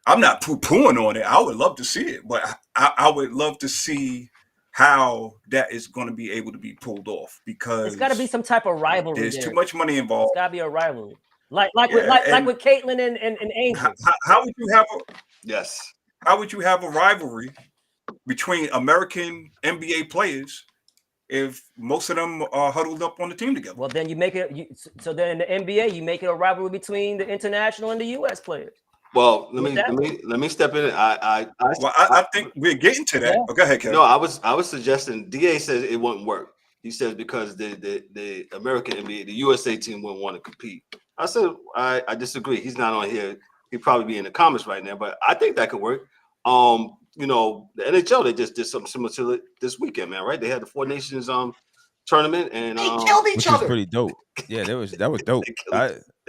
I'm not poo-pooing on it. I would love to see it, but I would love to see how that is going to be able to be pulled off, because it's got to be some type of rivalry. There's too much money involved. It's got to be a rivalry, like with Caitlyn and Angel. How would you have Yes. How would you have a rivalry between American NBA players if most of them are huddled up on the team together? Well, then you make it. So then in the NBA, you make it a rivalry between the international and the U.S. players. Well, let me step in. I think we're getting to that. Yeah. Go ahead, Kevin. No, I was suggesting. DA says it wouldn't work. He says because the American NBA, the USA team wouldn't want to compete. I said I disagree. He's not on here. He'd probably be in the comments right now, but I think that could work. The NHL, they just did something similar to it this weekend, man. Right? They had the Four Nations tournament, and they killed each other. Pretty dope. Yeah, that was dope.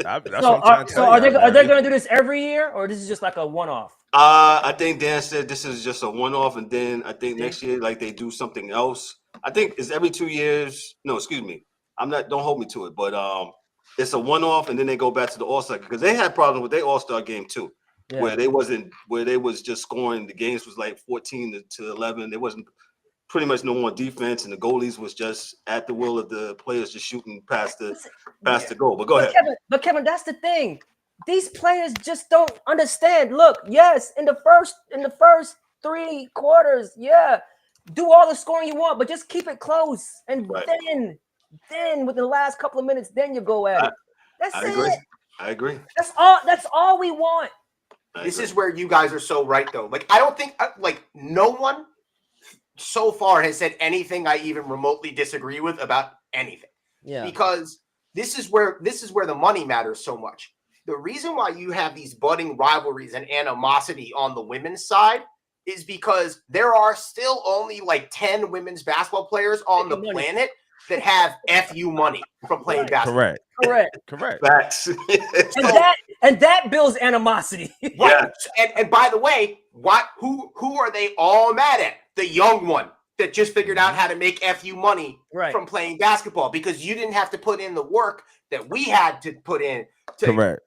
Are they going to do this every year, or this is just like a one-off? I think Dan said this is just a one-off, and then I think next year, like, they do something else. I think it's every 2 years. No, excuse me. Don't hold me to it, but it's a one-off, and then they go back to the All-Star, because they had problems with their All-Star game too, where they was just scoring. The games was like 14 to 11. There wasn't pretty much no more defense, and the goalies was just at the will of the players, just shooting past the goal. But go ahead. Kevin, that's the thing. These players just don't understand. Look, yes, in the first 3 quarters, do all the scoring you want, but just keep it close. And then with the last couple of minutes, then you go at it. That's it. I agree. That's all we want. This is where you guys are so right, though. Like, I don't think no one so far has said anything I even remotely disagree with about anything. Yeah. Because this is where the money matters so much. The reason why you have these budding rivalries and animosity on the women's side is because there are still only like 10 women's basketball players on the planet that have FU money from playing basketball. Correct. Facts. and that builds animosity. Yeah. And by the way, who are they all mad at? The young one that just figured out how to make FU money from playing basketball, because you didn't have to put in the work that we had to put in to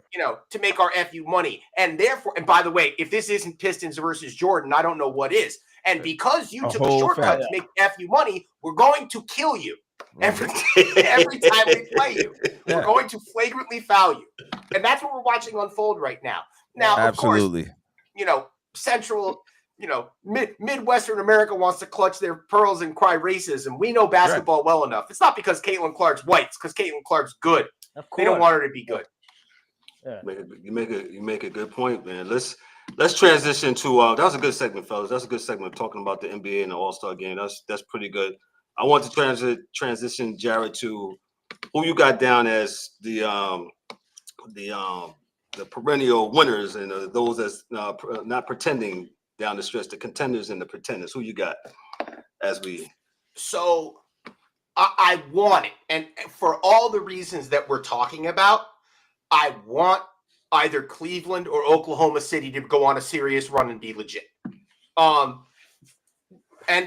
make our FU money. And therefore, and by the way, if this isn't Pistons versus Jordan, I don't know what is. And because you took a shortcut to make FU money, we're going to kill you every time we play you. We're going to flagrantly foul you. And that's what we're watching unfold right now. Now, absolutely. Of course, Midwestern America wants to clutch their pearls and cry racism. We know basketball well enough. It's not because Caitlin Clark's white. It's because Caitlin Clark's good. Of course. They don't want her to be good. Yeah. You make a good point, man. Let's transition to that was a good segment, fellas. That's a good segment talking about the NBA and the All-Star game. That's pretty good. I want to transition, Jared, to who you got down as the perennial winners and those that's not pretending down the stretch, the contenders and the pretenders. Who you got as we? So I want it, and for all the reasons that we're talking about, I want either Cleveland or Oklahoma City to go on a serious run and be legit. And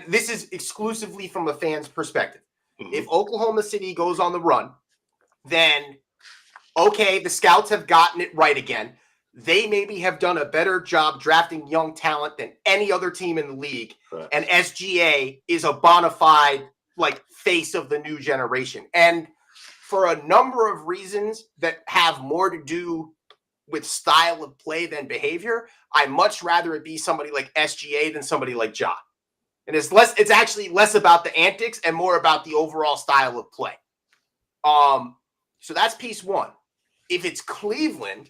this is exclusively from a fan's perspective. Mm-hmm. If Oklahoma City goes on the run, then okay, the scouts have gotten it right again. They maybe have done a better job drafting young talent than any other team in the league. Right. And SGA is a bona fide face of the new generation. And for a number of reasons that have more to do with style of play than behavior, I much rather it be somebody like SGA than somebody like Ja. And it's actually less about the antics and more about the overall style of play. So that's piece one. If it's Cleveland,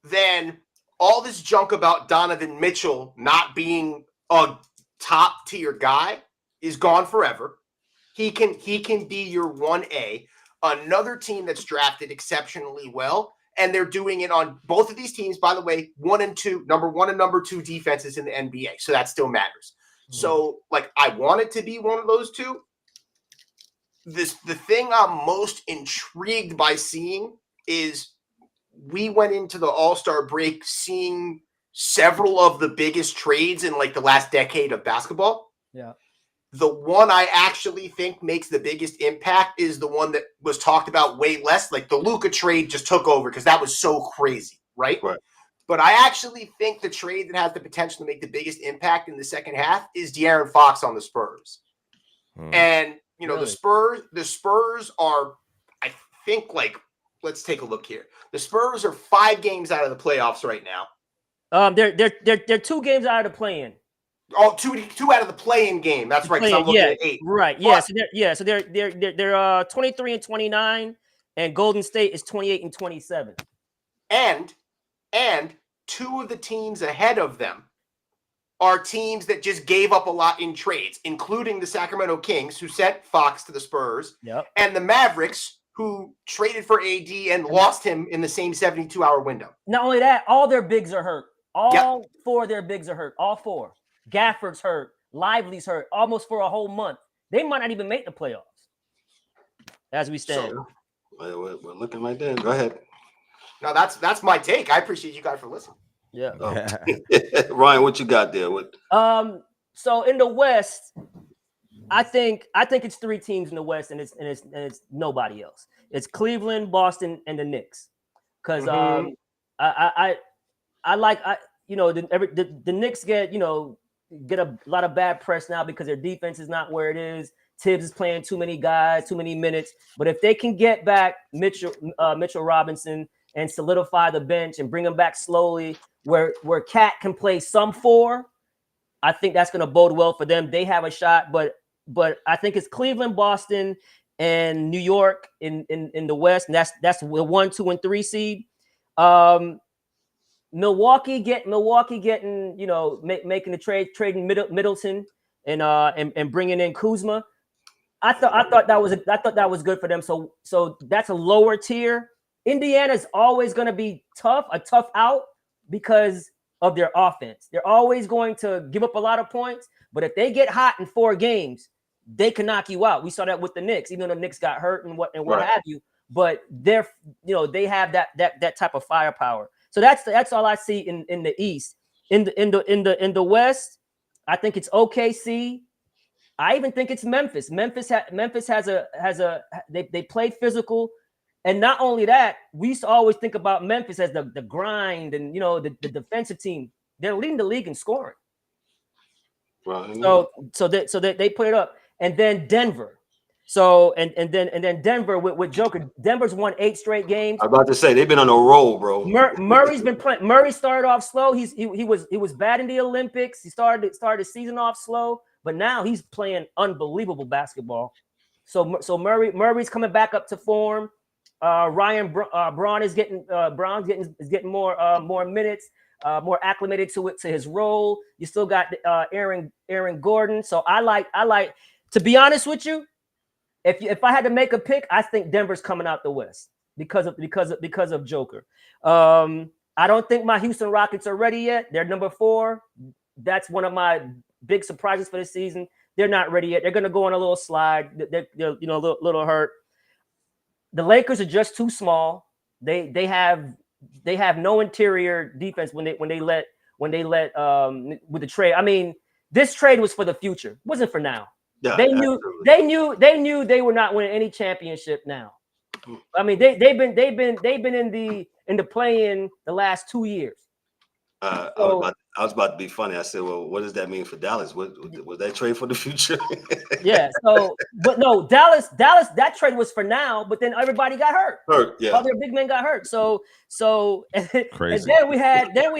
then all this junk about Donovan Mitchell not being a top tier guy is gone forever. He can be your 1A. Another team that's drafted exceptionally well, and they're doing it on both of these teams, by the way, number 1 and number 2 defenses in the NBA. So that still matters. Mm-hmm. So I want it to be one of those two. The thing I'm most intrigued by seeing is we went into the All-Star break seeing several of the biggest trades in the last decade of basketball. Yeah. The one I actually think makes the biggest impact is the one that was talked about way less. The Luka trade just took over because that was so crazy, right? Right. But I actually think the trade that has the potential to make the biggest impact in the second half is De'Aaron Fox on the Spurs. And, really? the Spurs are, I think, let's take a look here. The Spurs are 5 games out of the playoffs right now. They're 2 games out of the play-in. Oh, two out of the play-in game. That's right. I'm looking at 8. Right. Yeah. So they're 23 and 29, and Golden State is 28 and 27. And 2 of the teams ahead of them are teams that just gave up a lot in trades, including the Sacramento Kings, who sent Fox to the Spurs, and the Mavericks, who traded for AD and lost him in the same 72-hour window. Not only that, all their bigs are hurt. All 4 of their bigs are hurt. All 4. Gafford's hurt. Lively's hurt. Almost for a whole month. They might not even make the playoffs as we stand. So, we're looking right there. Go ahead. No, that's my take. I appreciate you guys for listening. Yeah. Ryan, what you got there? So in the West, I think it's 3 teams in the West, and it's nobody else. It's Cleveland, Boston, and the Knicks. Because the Knicks get a lot of bad press now because their defense is not where it is. Tibbs is playing too many guys, too many minutes. But if they can get back Mitchell Robinson and solidify the bench and bring him back slowly, where Cat can play some 4, I think that's going to bode well for them. They have a shot, but I think it's Cleveland, Boston, and New York in the West, and that's the 1, 2, and 3 seed. Milwaukee getting making the trading Middleton and bringing in Kuzma. I thought that was good for them. So that's a lower tier. Indiana's always going to be a tough out because of their offense. They're always going to give up a lot of points, but if they get hot in 4 games, they can knock you out. We saw that with the Knicks, even though the Knicks got hurt and what have you. But they have that type of firepower. So that's all I see in the East. In the West, I think it's OKC. I even think it's Memphis. Memphis has they play physical, and not only that, we used to always think about Memphis as the grind and the defensive team. They're leading the league in scoring. Right. So they put it up, and then Denver. So and then Denver with Joker. Denver's won 8 straight games. I'm about to say they've been on a roll, bro. Murray's been playing. Murray started off slow. He was bad in the Olympics. He started the season off slow, but now he's playing unbelievable basketball. So Murray's coming back up to form. Braun is getting more minutes, more acclimated to his role. You still got Aaron Gordon. So I like to be honest with you. If I had to make a pick, I think Denver's coming out the West because of Joker. I don't think my Houston Rockets are ready yet. They're number 4. That's one of my big surprises for the season. They're not ready yet. They're going to go on a little slide. They're a little hurt. The Lakers are just too small. They have no interior defense when they let with the trade. I mean, this trade was for the future. It wasn't for now. Yeah, they knew they were not winning any championship now. I mean, they've been in the play-in the last 2 years. I was about to be funny. I said, well, what does that mean for Dallas? Was that trade for the future? Yeah. So, but no, Dallas, that trade was for now. But then everybody got hurt. Yeah. All their big men got hurt. So, Crazy. and then we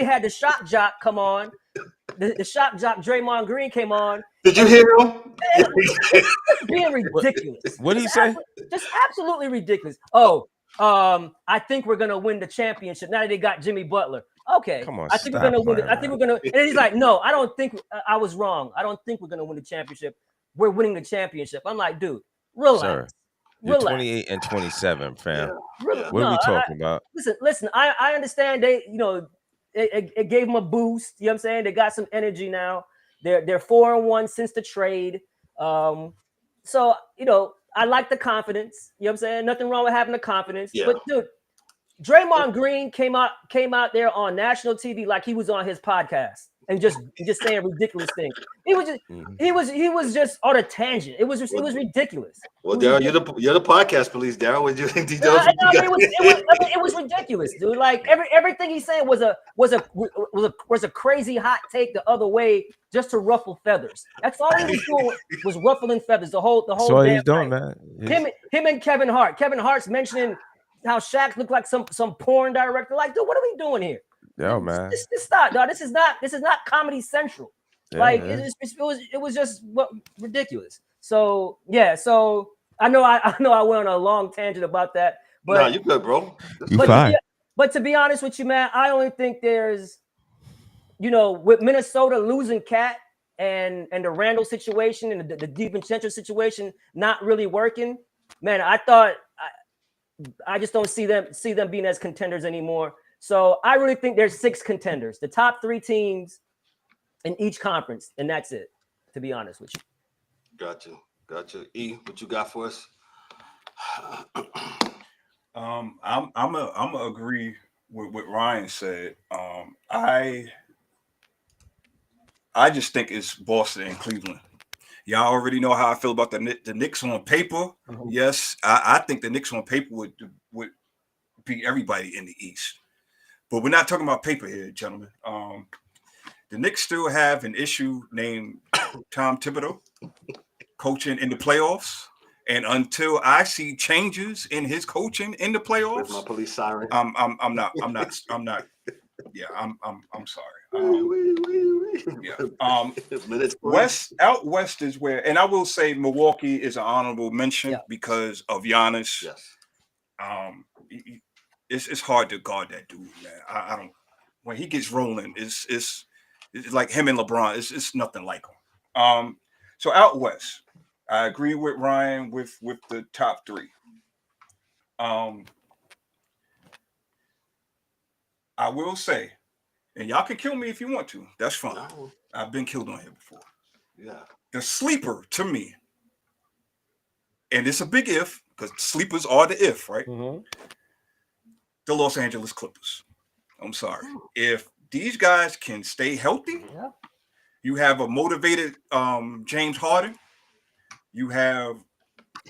had the shock jock come on. The shock jock Draymond Green came on. Did you hear him? Being ridiculous. What did he say? Just absolutely ridiculous. Oh, I think we're gonna win the championship now that they got Jimmy Butler. Okay, Come on, I think we're gonna win it. I think we're gonna. And he's like, no, I don't think I was wrong. I don't think we're gonna win the championship. We're winning the championship. I'm like, dude, relax. Sir, you're 28 and 27, fam. Yeah. What are we talking about? Listen. I understand it gave them a boost. You know what I'm saying? They got some energy now. They're 4-1 since the trade. So I like the confidence. You know what I'm saying? Nothing wrong with having the confidence. Yeah. But dude, Draymond Green came out there on national TV like he was on his podcast and just saying ridiculous things. He was just on a tangent. It was ridiculous. Well, Daryl, you're the podcast police, Daryl. What do you think? It was ridiculous, dude. Like everything he said was a crazy hot take the other way just to ruffle feathers. That's all he was doing was ruffling feathers the whole. That's all he's doing, man. Him and Kevin Hart. Kevin Hart's mentioning how Shaq looked like some porn director. Like, dude, what are we doing here? Yo, man. This stop, dog. This is not Comedy Central. Yeah, It was just ridiculous. So yeah. So I know I went on a long tangent about that. But no, you good, bro. You fine. But to be honest with you, man, I only think there's, with Minnesota losing Cat and the Randall situation and the DiVincenzo situation not really working, man, I just don't see them being as contenders anymore. So I really think there's 6 contenders, the top 3 teams in each conference, and that's it. To be honest with you. Gotcha. E, what you got for us? I'm gonna agree with what Ryan said. I just think it's Boston and Cleveland. Y'all already know how I feel about the Knicks on paper. Mm-hmm. Yes, I think the Knicks on paper would beat everybody in the East. But we're not talking about paper here, gentlemen. The Knicks still have an issue named Tom Thibodeau coaching in the playoffs. And until I see changes in his coaching in the playoffs, where's my police siren? I'm not. Yeah, I'm sorry. Out west is where, and I will say Milwaukee is an honorable mention because of Giannis. Yes. It's hard to guard that dude, man. I don't. When he gets rolling, it's like him and LeBron. It's nothing like him. So out west, I agree with Ryan with the top 3. I will say, and y'all can kill me if you want to. That's fine. No. I've been killed on here before. Yeah. The sleeper to me, and it's a big if because sleepers are the if, right? Mm-hmm. The Los Angeles Clippers. I'm sorry. If these guys can stay healthy, you have a motivated James Harden. You have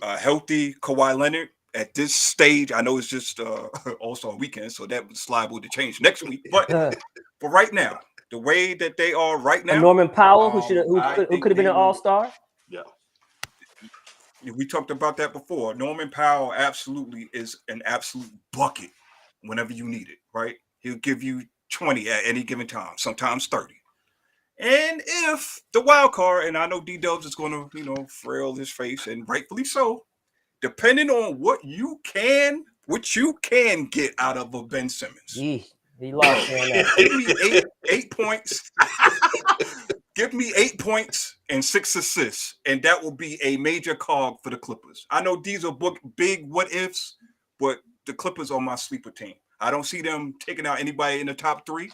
a healthy Kawhi Leonard. At this stage, I know it's just All-Star weekend, so that would slide with the change next week. But for right now, the way that they are right now, Norman Powell, who could have been an All-Star. Yeah. We talked about that before. Norman Powell absolutely is an absolute bucket whenever you need it, right? He'll give you 20 at any given time, sometimes 30. And if the wild card, and I know D-Dubs is going to, frail his face, and rightfully so, depending on what you can get out of a Ben Simmons. He lost on that. Give me eight points. Give me 8 points and 6 assists, and that will be a major cog for the Clippers. I know these are big what ifs, but the Clippers are my sleeper team. I don't see them taking out anybody in the top 3,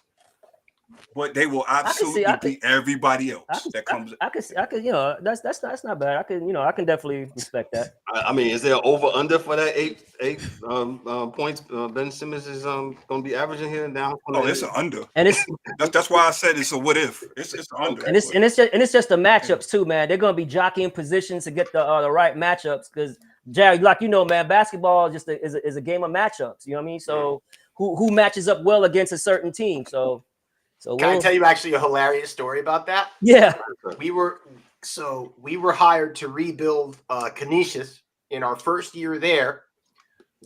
but they will absolutely beat everybody else that comes. I could, that's not bad. I can definitely respect that. I mean, is there over under for that eight points? Ben Simmons is going to be averaging here now. Oh, it's an under, and it's that's why I said it's a what if. It's an under, and it's just the matchups too, man. They're going to be jockeying positions to get the right matchups because Jared, like man, basketball is a game of matchups. You know what I mean? So who matches up well against a certain team? So can I tell you actually a hilarious story about that? Yeah. We were hired to rebuild Canisius in our first year there.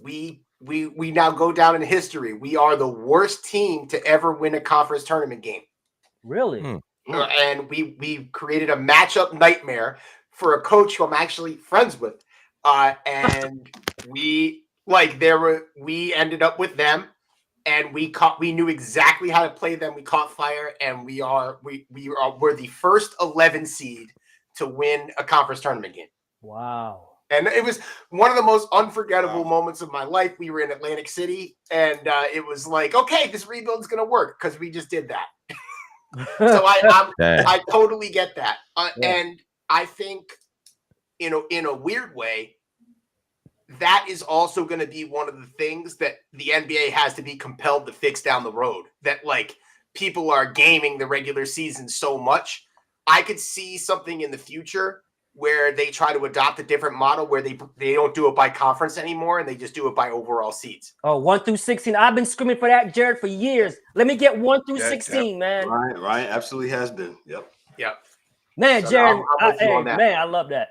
We now go down in history. We are the worst team to ever win a conference tournament game. Really? And we created a matchup nightmare for a coach who I'm actually friends with. And we ended up with them. And we knew exactly how to play them. We caught fire, and we're the first 11 seed to win a conference tournament game. Wow. And it was one of the most unforgettable moments of my life. We were in Atlantic City, and it was like, okay, this rebuild's going to work because we just did that. So I totally get that. And I think, in a weird way, that is also going to be one of the things that the NBA has to be compelled to fix down the road. That people are gaming the regular season so much. I could see something in the future where they try to adopt a different model where they don't do it by conference anymore and they just do it by overall seeds. Oh, 1 through 16. I've been screaming for that, Jared, for years. Let me get 1 through 16, man. Right, absolutely has been. Yep. Man, So Jared, I love that.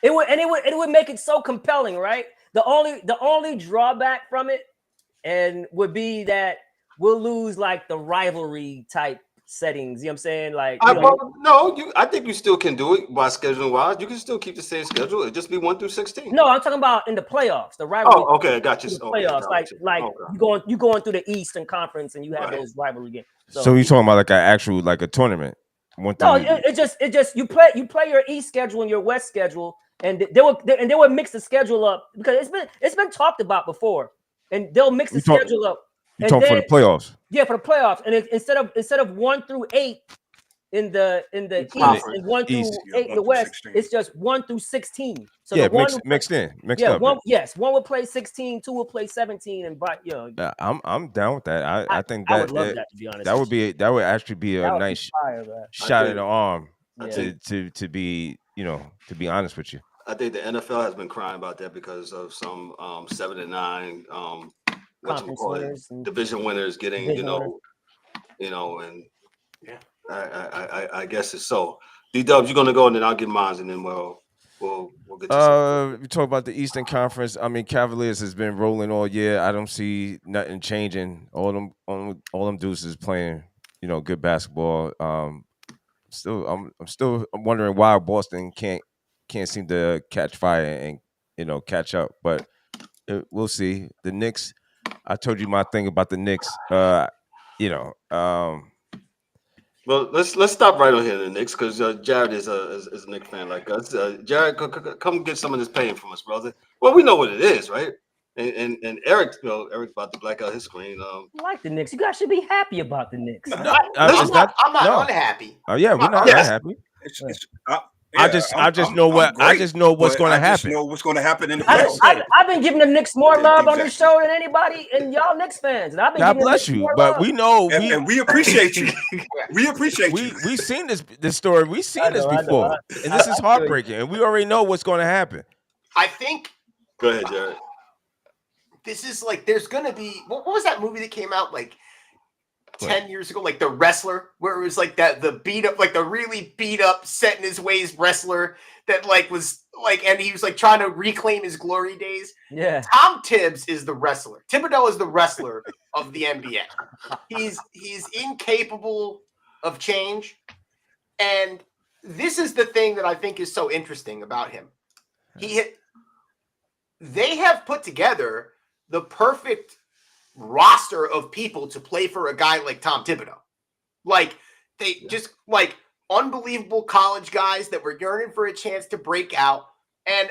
It would make it so compelling, right? The only drawback from it would be that we'll lose the rivalry type settings. You know what I'm saying? I think you still can do it by scheduling wise. You can still keep the same schedule. It'd just be 1 through 16. No, I'm talking about in the playoffs. The rivalry. Oh, okay, got you. Playoffs, you going through the Eastern Conference and you have those rivalry games. So you're talking about an actual a tournament? No, it just you play your East schedule and your West schedule. And they would mix the schedule up because it's been talked about before, and they'll mix the schedule up. You talking for the playoffs? Yeah, for the playoffs, and instead of 1 through 8 in the East and 1 through 8 in the West, 16. It's just 1 through 16. So mixed up. One would play 16, 2 would play 17, and I'm down with that. I think that I would love that, to be honest. That would actually be a nice shot in the arm to be to be honest with you. I think the NFL has been crying about that because of some 7 and 9 division winners getting I guess it's so. D-Dubs, you're gonna go and then I'll get mine and then we'll get to we talk about the Eastern Conference. I mean, Cavaliers has been rolling all year. I don't see nothing changing. All them dudes is playing good basketball. I'm still wondering why Boston can't seem to catch fire and catch up, but we'll see. The Knicks, I told you my thing about the Knicks. Well, let's stop right on here, the Knicks, because Jared is a Knicks fan like us. Jared, come get some of this pain from us, brother. Well, we know what it is, right? And Eric, Eric about to black out his screen. I like the Knicks. You guys should be happy about the Knicks. I'm not unhappy. Oh yeah, we're not unhappy. I just know what's going to happen. Know what's going to happen in the playoffs. I've been giving the Knicks more love on this show than anybody, and y'all Knicks fans. And I've been God bless you, but love. We know, and we appreciate you. We appreciate you. We've seen this story. We've seen this before, and this is heartbreaking. And we already know what's going to happen. I think. Go ahead, Jared. This is there's going to be what was that movie that came out 10 years ago, like the wrestler, where it was like that the beat up, like the really beat up, set in his ways wrestler that like was like, and he was like trying to reclaim his glory days. Yeah. Tom Tibbs is the wrestler. Thibodeau is the wrestler of the NBA. He's incapable of change, and this is the thing that I think is so interesting about him. They have put together the perfect roster of people to play for a guy like Tom Thibodeau. Like they just like unbelievable college guys that were yearning for a chance to break out. And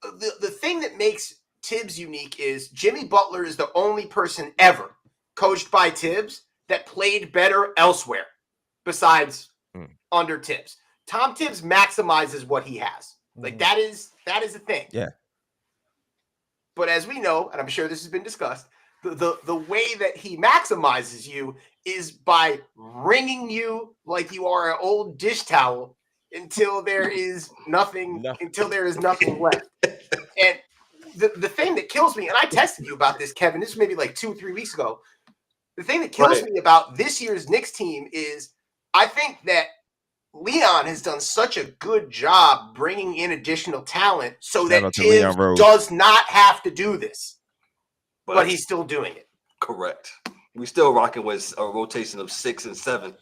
the thing that makes Tibbs unique is Jimmy Butler is the only person ever coached by Tibbs that played better elsewhere besides under Tibbs. Tom Tibbs maximizes what he has. Like that is a thing. Yeah. But as we know, and I'm sure this has been discussed, the way that he maximizes you is by wringing you like you are an old dish towel until there is nothing left. And the thing that kills me, and I texted you about this, Kevin, this was maybe like 2 or 3 weeks ago. The thing that kills me about this year's Knicks team is I think that Leon has done such a good job bringing in additional talent so that Tibbs does not have to do this. But he's still doing it. Correct. We still rocking with a rotation of 6 and 7.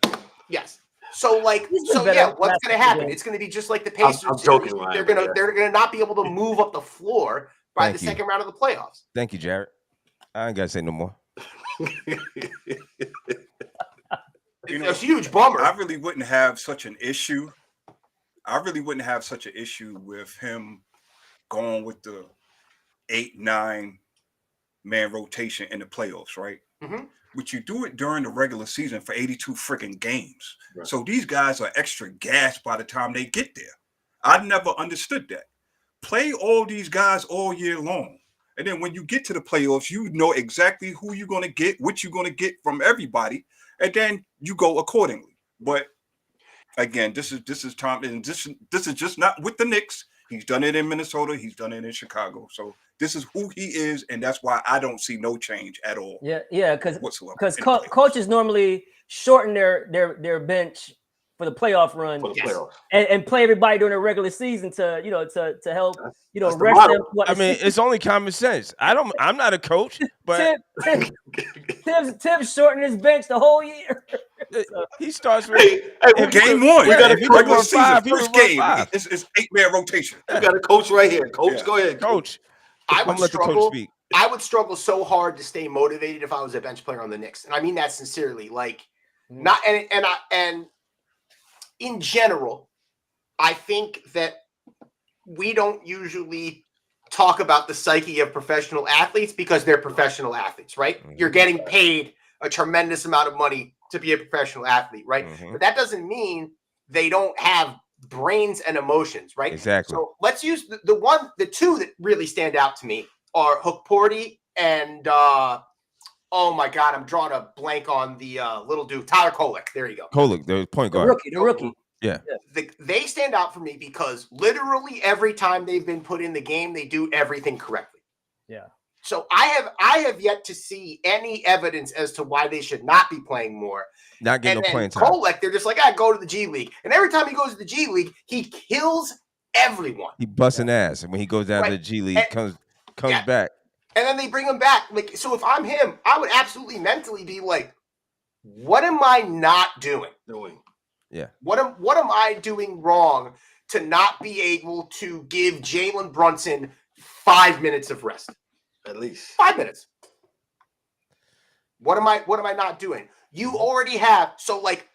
Yes. So what's going to happen? It's going to be just like the Pacers. I'm joking, Ryan. They're going to not be able to move up the floor by the second round of the playoffs. Thank you, Jared. I ain't got to say no more. It's a huge bummer. I really wouldn't have such an issue. With him going with the 8-9 man rotation in the playoffs, right? Mm-hmm. But you do it during the regular season for 82 freaking games. Right. So these guys are extra gassed by the time they get there. I never understood that. Play all these guys all year long. And then when you get to the playoffs, you know exactly who you're going to get, what you're going to get from everybody. And then you go accordingly. But again, this is Tom, and this is just not with the Knicks. He's done it in Minnesota. He's done it in Chicago. So this is who he is, and that's why I don't see no change at all. Yeah, because coaches normally shorten their bench for the playoff run and play everybody during the regular season to help rest them. It's only common sense. I'm not a coach, but Tibbs shortened his bench the whole year. He starts with game one. We got a regular season, first game. It's 8-man rotation. We got a coach right here. Coach, go ahead, coach. I would struggle so hard to stay motivated if I was a bench player on the Knicks, and I mean that sincerely. Like, not and in general, I think that we don't usually talk about the psyche of professional athletes because they're professional athletes, right? Mm-hmm. You're getting paid a tremendous amount of money to be a professional athlete, right? Mm-hmm. But that doesn't mean they don't have brains and emotions, right? Exactly. So let's use the two that really stand out to me are Hook Porty and oh my God, I'm drawing a blank on the little dude, Tyler Kolek. There you go. Kolek, the point guard. The rookie. Yeah. They stand out for me because literally every time they've been put in the game, they do everything correctly. Yeah. So I have yet to see any evidence as to why they should not be playing more. Not getting no playing time. Kolek, they're just like, go to the G League. And every time he goes to the G League, he kills everyone. He busting ass. And when he goes down to the G League, comes back. And then they bring him back. Like, so if I'm him, I would absolutely mentally be like, what am I not doing? Yeah. What am I doing wrong to not be able to give Jalen Brunson 5 minutes of rest? At least 5 minutes. What am I not doing? You already have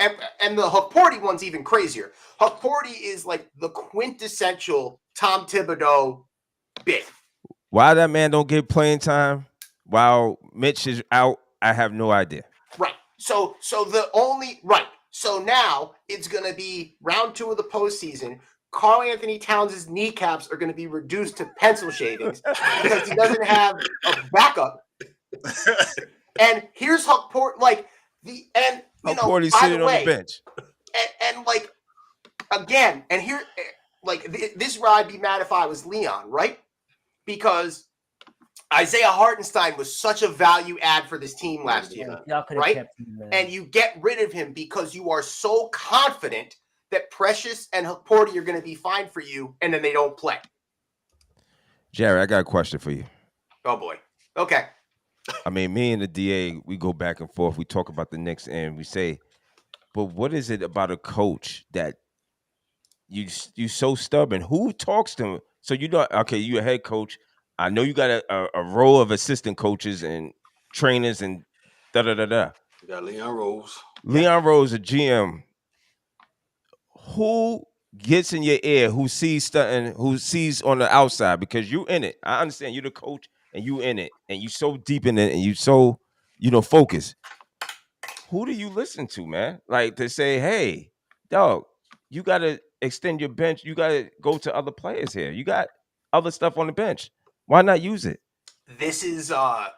and the Hook Porty one's even crazier. Hook Porty is like the quintessential Tom Thibodeau bit. Why that man don't get playing time while Mitch is out, I have no idea. Right. So now it's going to be round 2 of the postseason. Karl Anthony Towns' kneecaps are going to be reduced to pencil shavings because he doesn't have a backup. And here's Hook Porty, Hook Porty sitting on the bench. And again, and here, this is where I'd be mad if I was Leon, right? Because Isaiah Hartenstein was such a value add for this team last year, Y'all could have right? kept him, man. And you get rid of him because you are so confident that Precious and Porter are going to be fine for you, and then they don't play. Jared, I got a question for you. Oh, boy. Okay. I mean, me and the DA, we go back and forth. We talk about the Knicks, and we say, but what is it about a coach that you so stubborn? Who talks to him? So you know, okay, you're a head coach. I know you got a row of assistant coaches and trainers and da-da-da-da. You got Leon Rose. Leon Rose, a GM. Who gets in your ear, who sees something, who sees on the outside? Because you in it. I understand you're the coach and you in it. And you so deep in it and you so, focused. Who do you listen to, man? Like to say, hey, dog, you got to extend your bench. You got to go to other players here. You got other stuff on the bench. Why not use it? This is I'm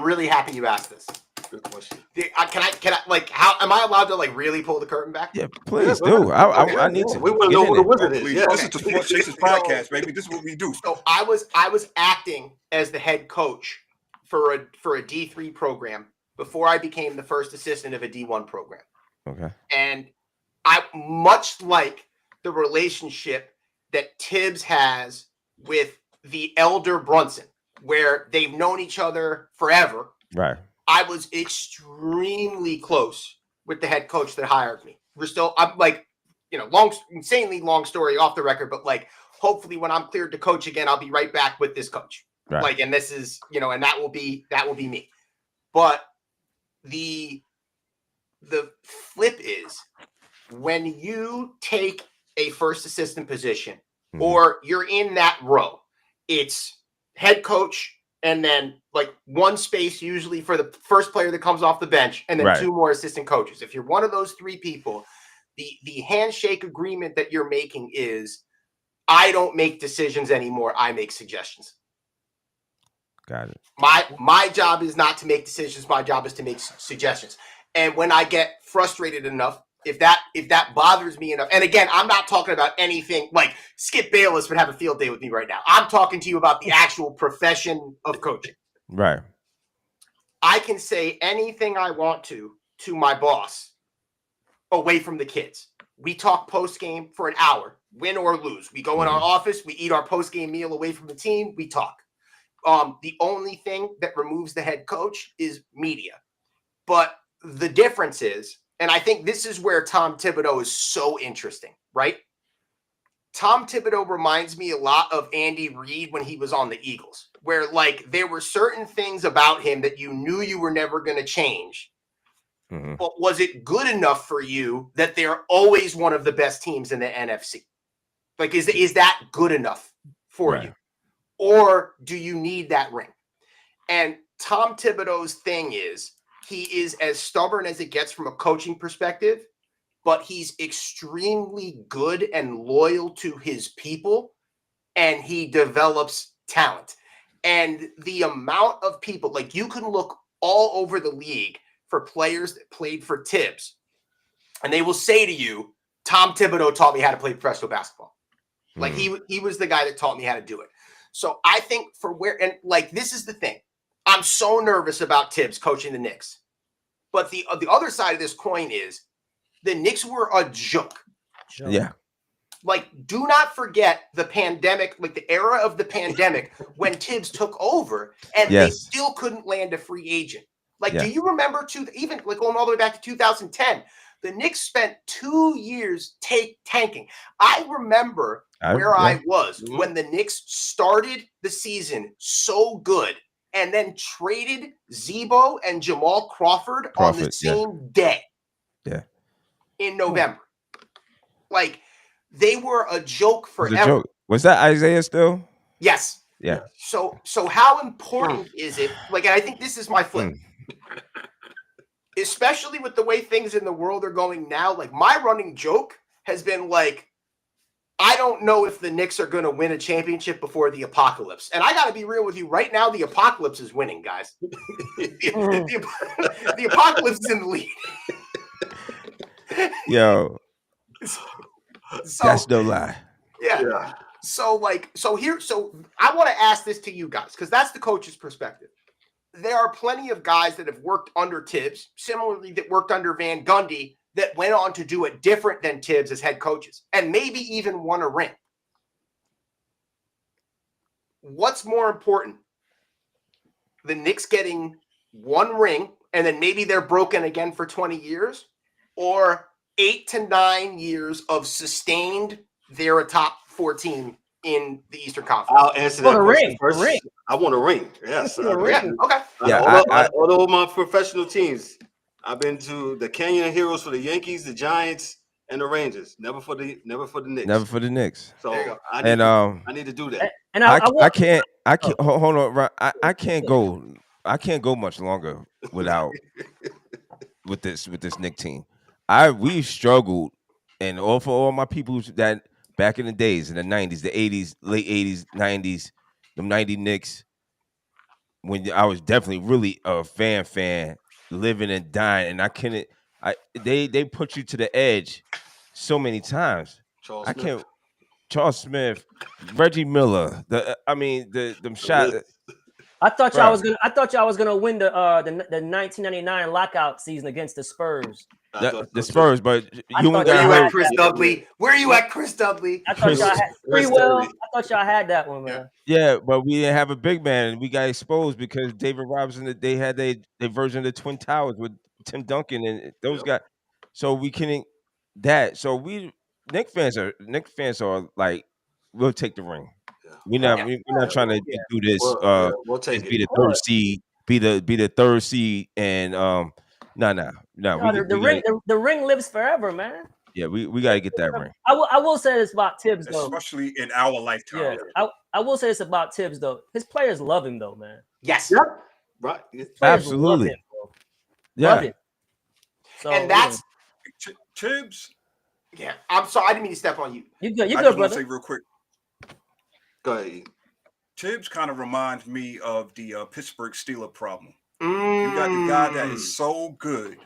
really happy you asked this. Good question. Can I like how am I allowed to like really pull the curtain back? Yeah, please do. I need to. We want to know who the wizard is. Yeah. This is the Sports Chasers podcast, baby. This is what we do. So I was acting as the head coach for a D3 program before I became the first assistant of a D1 program. Okay. And I much like the relationship that Tibbs has with the elder Brunson, where they've known each other forever. Right. I was extremely close with the head coach that hired me. I'm like, insanely long story off the record, but like, hopefully when I'm cleared to coach again, I'll be right back with this coach. Right. Like, and this is, and that will be me. But the flip is when you take a first assistant position or you're in that row, it's head coach and then like one space usually for the first player that comes off the bench and then right. two more assistant coaches. If you're one of those three people, the handshake agreement that you're making is I don't make decisions anymore. I make suggestions. Got it. My job is not to make decisions. My job is to make suggestions. And when I get frustrated enough, if that bothers me enough, and again, I'm not talking about anything like Skip Bayless would have a field day with me right now. I'm talking to you about the actual profession of coaching. Right. I can say anything I want to my boss away from the kids. We talk post game for an hour, win or lose. We go in our office, we eat our post game meal away from the team, we talk. The only thing that removes the head coach is media. But the difference is, and I think this is where Tom Thibodeau is so interesting, right? Tom Thibodeau reminds me a lot of Andy Reid when he was on the Eagles, where like there were certain things about him that you knew you were never going to change. Mm-hmm. But was it good enough for you that they're always one of the best teams in the NFC? Like, is that good enough for you? Or do you need that ring? And Tom Thibodeau's thing is, he is as stubborn as it gets from a coaching perspective, but he's extremely good and loyal to his people, and he develops talent. And the amount of people, like you can look all over the league for players that played for Tibbs, and they will say to you, Tom Thibodeau taught me how to play professional basketball. Like he was the guy that taught me how to do it. So I think and like, this is the thing. I'm so nervous about Tibbs coaching the Knicks. But the other side of this coin is the Knicks were a joke. Yeah. Like, do not forget the pandemic, like the era of the pandemic when Tibbs took over and they still couldn't land a free agent. Like, do you remember even like going all the way back to 2010, the Knicks spent 2 years tanking. I remember where I was when the Knicks started the season so good and then traded Zebo and Jamal Crawford on the same day. Yeah. In November. Like, they were a joke forever. Was that Isaiah still? Yes. Yeah. So how important is it? Like, and I think this is my flip. Especially with the way things in the world are going now, like my running joke has been like, I don't know if the Knicks are going to win a championship before the apocalypse. And I got to be real with you right now. The apocalypse is winning, guys. the apocalypse is in the lead. Yo, So, that's no lie. Yeah. So I want to ask this to you guys because that's the coach's perspective. There are plenty of guys that have worked under Tibbs, similarly that worked under Van Gundy, that went on to do it different than Tibbs as head coaches and maybe even won a ring. What's more important? The Knicks getting one ring and then maybe they're broken again for 20 years, or 8 to 9 years of sustained, they're a top 14 in the Eastern Conference. I'll answer that question first. Ring. I want a ring. Yes. Yeah, okay. Yeah, All my professional teams. I've been to the Canyon Heroes for the Yankees, the Giants, and the Rangers. Never for the Knicks. Never for the Knicks. So There you go. I need to do that. And I can't. Hold on. Right, I can't go. I can't go much longer without with this Knicks team. We struggled, and for all my people that back in the days in the 90s, the 80s, late 80s, 90s, the 90 Knicks, when I was definitely really a fan, living and dying, and I couldn't. They put you to the edge so many times. Charles Smith, Reggie Miller. Them shots. I thought y'all was gonna win the 1999 lockout season against the Spurs. The Spurs, but you Where you at, Chris Dudley? Where you at, Chris Dudley? I thought y'all had I thought y'all had that one, man. Yeah, but we didn't have a big man, and we got exposed because David Robinson. They had their version of the Twin Towers with Tim Duncan and those guys. So we couldn't that. So Knicks fans are like, we'll take the ring. We're not trying to do this. We'll take be it. the third seed. Be the third seed, and no. The ring lives forever, man. Yeah, we got to get that ring. I will say this about Tibbs though, especially in our lifetime. Yeah, I will say this about Tibbs though. His players love him though, man. Yes. Yep. Right. Absolutely. Love him, bro. Yeah. Love him. So, and that's Tibbs. Yeah, I'm sorry. I didn't mean to step on you. You I good, just want brother. to say real quick. Go ahead. Tibbs kind of reminds me of the Pittsburgh Steelers problem. You got the guy that is so good.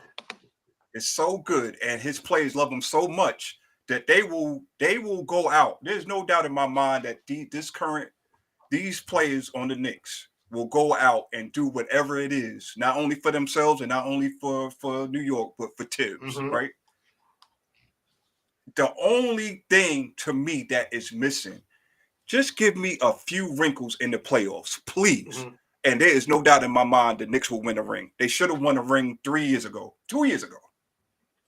It's so good, and his players love him so much that they will go out. There's no doubt in my mind that these players on the Knicks will go out and do whatever it is, not only for themselves and not only for New York, but for Tibbs, right? The only thing to me that is missing, just give me a few wrinkles in the playoffs, please. And there is no doubt in my mind the Knicks will win a ring. They should have won a ring 2 years ago.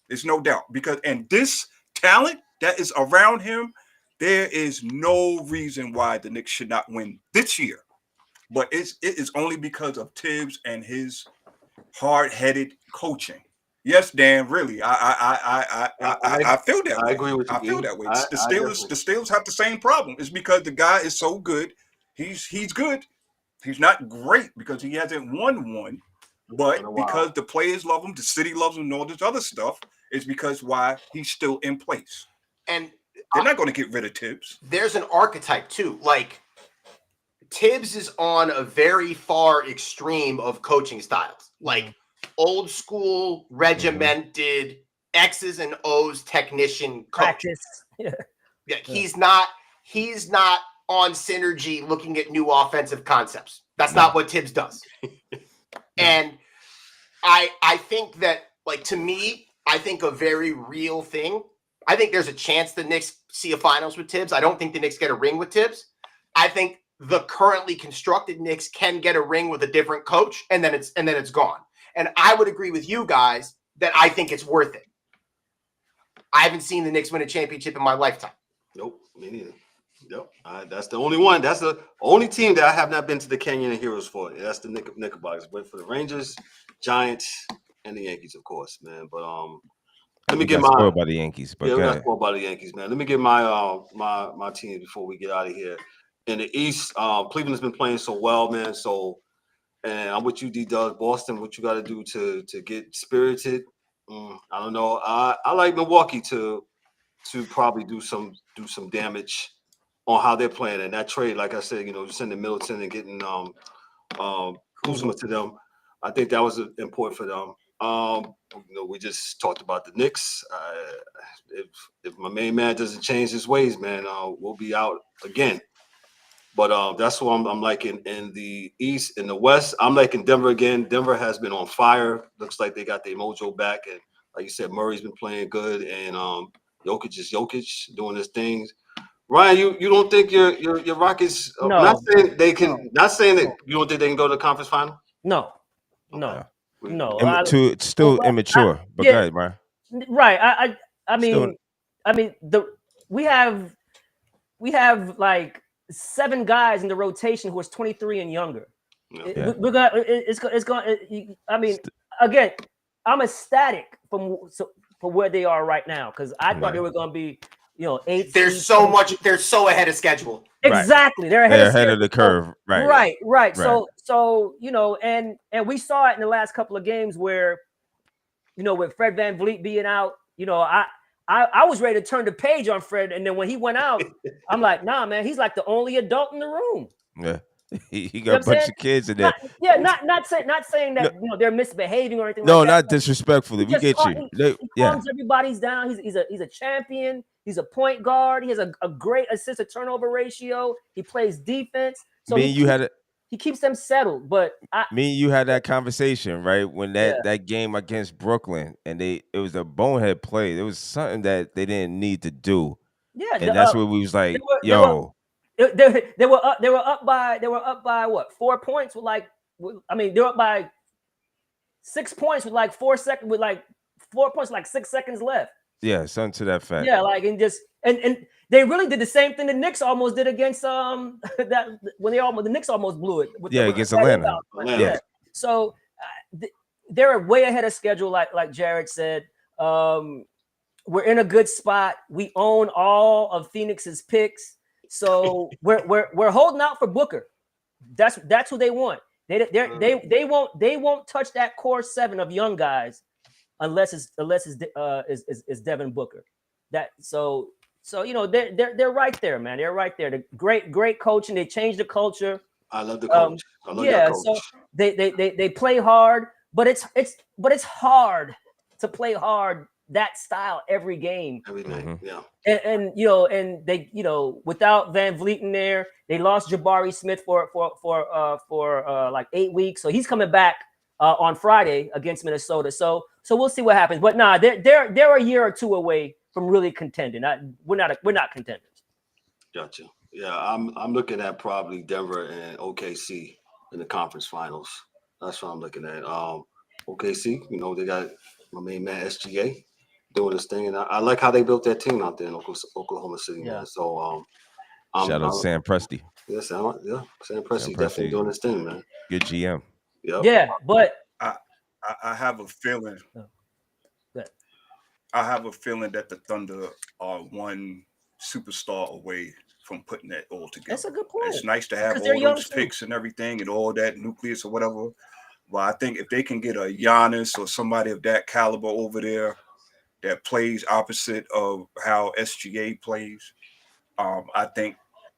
There's no doubt and this talent that is around him, there is no reason why the Knicks should not win this year. But it is only because of Tibbs and his hard-headed coaching. Yes, Dan, really. I feel that way. I agree with you. I feel that way. The Steelers have the same problem. It's because the guy is so good. He's good. He's not great because he hasn't won one. But because the players love him, the city loves him, and all this other stuff, is because why he's still in place. And they're not going to get rid of Tibbs. There's an archetype too. Like Tibbs is on a very far extreme of coaching styles, like old school, regimented X's and O's technician coach. Practice. Yeah, he's not on synergy looking at new offensive concepts. That's not what Tibbs does. And I think that, like, to me, I think a very real thing. I think there's a chance the Knicks see a finals with Tibbs. I don't think the Knicks get a ring with Tibbs. I think the currently constructed Knicks can get a ring with a different coach, and then it's gone. And I would agree with you guys that I think it's worth it. I haven't seen the Knicks win a championship in my lifetime. Nope, me neither. Yep, that's the only one. That's the only team that I have not been to the Canyon Heroes for. That's the Knickerbockers. But for the Rangers, Giants, and the Yankees, of course, man. But let me get my spoiled by the Yankees. But we're not spoiled by the Yankees, man. Let me get my my team before we get out of here. In the East, Cleveland has been playing so well, man. So, and I'm with you, D-Doug. Boston, what you got to do to get spirited? I don't know. I like Milwaukee to probably do some damage on how they're playing. And that trade, like I said, sending Middleton and getting Kuzma to them, I think that was important for them. We just talked about the Knicks. If my main man doesn't change his ways, man, we'll be out again. But that's what I'm liking in the East. In the West, I'm liking Denver again. Denver has been on fire. Looks like they got their mojo back. And like you said, Murray's been playing good. And Jokic is Jokic doing his things. Ryan, you don't think your Rockets? No. Not saying they can. Not saying that you don't think they can go to the conference final. No. It's still immature. But go ahead, Brian. Right. I mean, we have like 7 guys in the rotation who is 23 and younger. Yeah. It's going. I mean, again, I'm ecstatic for where they are right now because I thought they were going to be, 8. They're so ahead of schedule. Exactly, they're ahead of the curve. Right. So and we saw it in the last couple of games where, with Fred VanVleet being out, I was ready to turn the page on Fred, and then when he went out, I'm like, nah, man, he's like the only adult in the room. Yeah, he got a bunch of kids in there. Not saying that they're misbehaving or anything. No, like that. not disrespectfully. We get you. He calms everybody's down. He's a champion. He's a point guard. He has a great assist to turnover ratio. He plays defense. So he keeps them settled. But me and you had that conversation, right? When that game against Brooklyn, and it was a bonehead play. It was something that they didn't need to do. Yeah, and that's what we was like, They were up by what? 4 points with they were up by 6 points with like 4 seconds with like 4 points, like 6 seconds left. Yeah, something to that fact. Yeah, like and they really did the same thing the Knicks almost did against the Knicks almost blew it. Against Atlanta. Yeah. So they're way ahead of schedule, like Jared said. We're in a good spot. We own all of Phoenix's picks, so we're holding out for Booker. That's who they want. They won't touch that core 7 of young guys unless it's Devin Booker. They're right there, man. They're right there. The great coaching. They changed the culture. I love the coach. I love your coach. So they play hard, but it's hard to play hard that style every game. Every night, yeah. And they without Van Vliet in there, they lost Jabari Smith for like 8 weeks. So he's coming back on Friday against Minnesota. So we'll see what happens. But they're a year or two away from really contending. We're not contenders. Gotcha. Yeah, I'm looking at probably Denver and OKC in the conference finals. That's what I'm looking at. OKC, they got my main man SGA doing this thing, and I like how they built that team out there in Oklahoma City. Yeah. Man. So shout out Sam Presti. Yeah, Sam Presti definitely doing this thing, man. Good GM. Yep. Yeah, but I have a feeling. I have a feeling that the Thunder are one superstar away from putting that all together. That's a good point. It's nice to have all those picks and everything and all that nucleus or whatever. But I think if they can get a Giannis or somebody of that caliber over there that plays opposite of how SGA plays, I think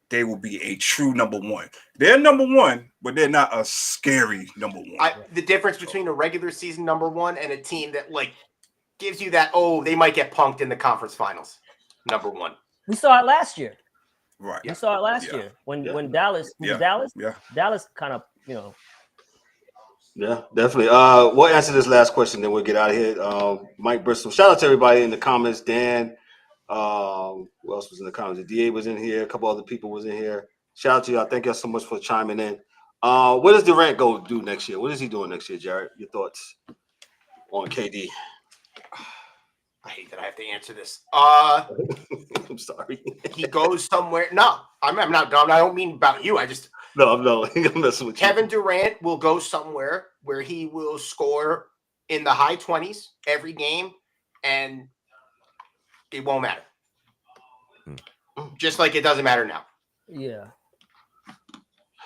they will be a true number one. They're number one, but they're not a scary number one. The difference between a regular season number one and a team that gives you that, they might get punked in the conference finals. Number one. We saw it last year. Right. We saw it last year when Dallas Dallas kind of, Yeah, definitely. We'll answer this last question, then we'll get out of here. Mike Bristol. Shout out to everybody in the comments. Dan. Who else was in the comments? The DA was in here. A couple other people was in here. Shout out to y'all. Thank y'all so much for chiming in. What does Durant go do next year? What is he doing next year, Jared? Your thoughts on KD? I hate that I have to answer this. I'm sorry. He goes somewhere. No, I'm not dumb. I don't mean about you. No, I'm messing with Kevin Durant will go somewhere where he will score in the high 20s every game, and it won't matter. Just like it doesn't matter now. Yeah.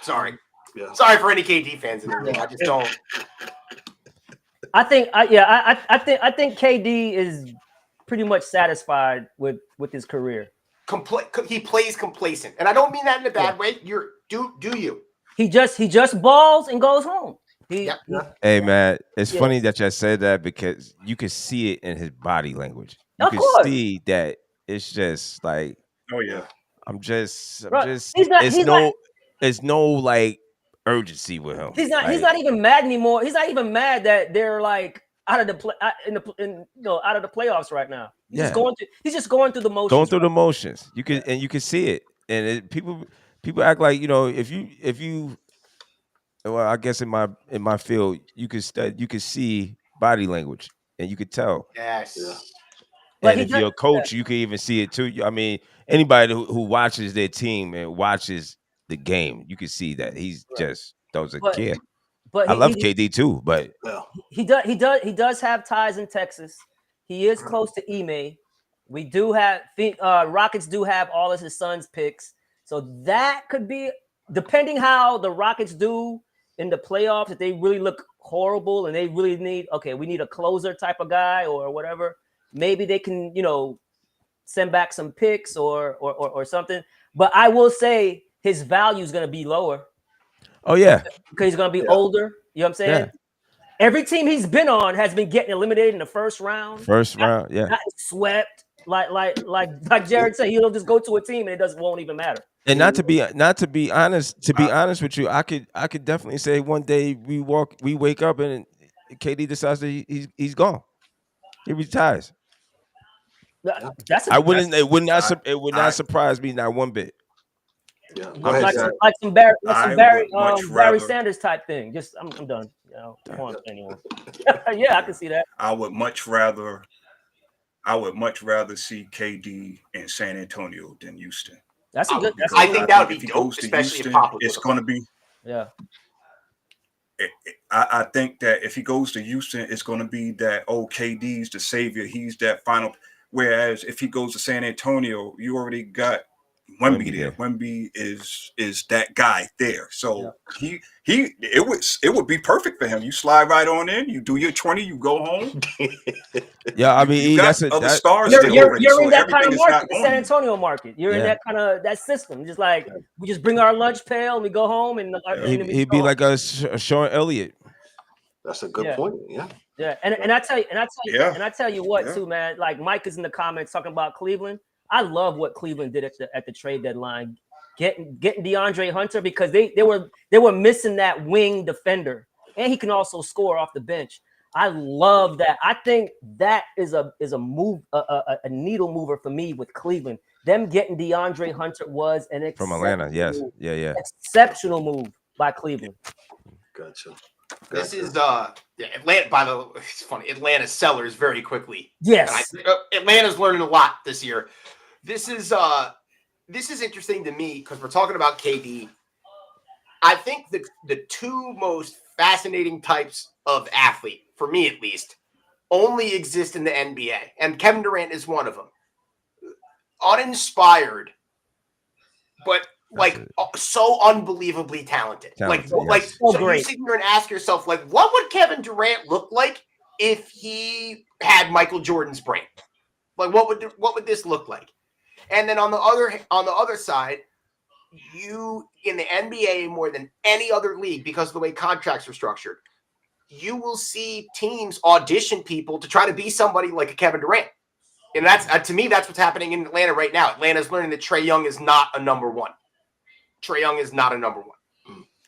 Sorry. Yeah. Sorry for any KD fans in the room. I just don't. I think KD is pretty much satisfied with his career. He plays complacent, and I don't mean that in a bad way. Do you? He just balls and goes home. He, Hey man, it's Yeah. funny that you said that because you can see it in his body language. You Of can course. see that it's just like, Oh yeah. I'm just, Bro, he's no like urgency with him. He's Like, not even mad anymore. He's not even mad that they're like out of the play out of the playoffs right now. He's just going through the motions. Going through the motions. You can see it. And people act like, if you well, I guess in my field, you can see body language and you could tell. Yes. Yeah. And if you're a coach, you can even see it too. I mean, anybody who watches their team and watches the game, you can see that he's just doesn't care. But I love KD too, but he does have ties in Texas. He is close to Ime. We do have Rockets do have all of his son's picks, so that could be, depending how the Rockets do in the playoffs. If they really look horrible and they really we need a closer type of guy or whatever. Maybe they can, send back some picks or something. But I will say his value is going to be lower. Oh yeah, because he's going to be older. You know what I'm saying? Yeah. Every team he's been on has been getting eliminated in the first round. Not swept. Like Jared said, he'll just go to a team and won't even matter. And not to be honest with you, I could definitely say one day we wake up and KD decides that he's gone. He retires. It would not surprise me not one bit. Yeah, like some Barry Sanders type thing. Just I'm done. Anyone. Yeah, I can see that. I would much rather see KD in San Antonio than Houston. That's a good. I think that would be dope, especially if Pop was it's going to be. Yeah. I think that if he goes to Houston, it's going to be that KD's the savior. He's that final. Whereas if he goes to San Antonio, you already got Wemby there. Wemby is that guy there. So it would be perfect for him. You slide right on in, you do your 20, you go home. Yeah, I mean, that's other stars. You're in that kind of market, the San Antonio market. You're in that kind of that system. Just like we just bring our lunch pail and we go home and he'd be like a Sean Elliott. That's a good point. Yeah. Yeah, and I tell you what too, man. Like Mike is in the comments talking about Cleveland. I love what Cleveland did at the trade deadline, getting DeAndre Hunter, because they were missing that wing defender, and he can also score off the bench. I love that. I think that is a move, a needle mover for me with Cleveland. Them getting DeAndre Hunter was an from Atlanta. Yes, exceptional move by Cleveland. Gotcha. This is Atlanta. By the way, it's funny. Atlanta sellers very quickly. Yes, Atlanta's learning a lot this year. This is interesting to me because we're talking about KD. I think the two most fascinating types of athlete, for me at least, only exist in the NBA, and Kevin Durant is one of them. Uninspired, but so unbelievably talented. So you sit here and ask yourself, like, what would Kevin Durant look like if he had Michael Jordan's brain? Like, what would this look like? And then on the other side, you in the NBA more than any other league, because of the way contracts are structured, you will see teams audition people to try to be somebody like a Kevin Durant. And that's to me, that's what's happening in Atlanta right now. Atlanta's learning that Trae Young is not a number one. Trae Young is not a number one.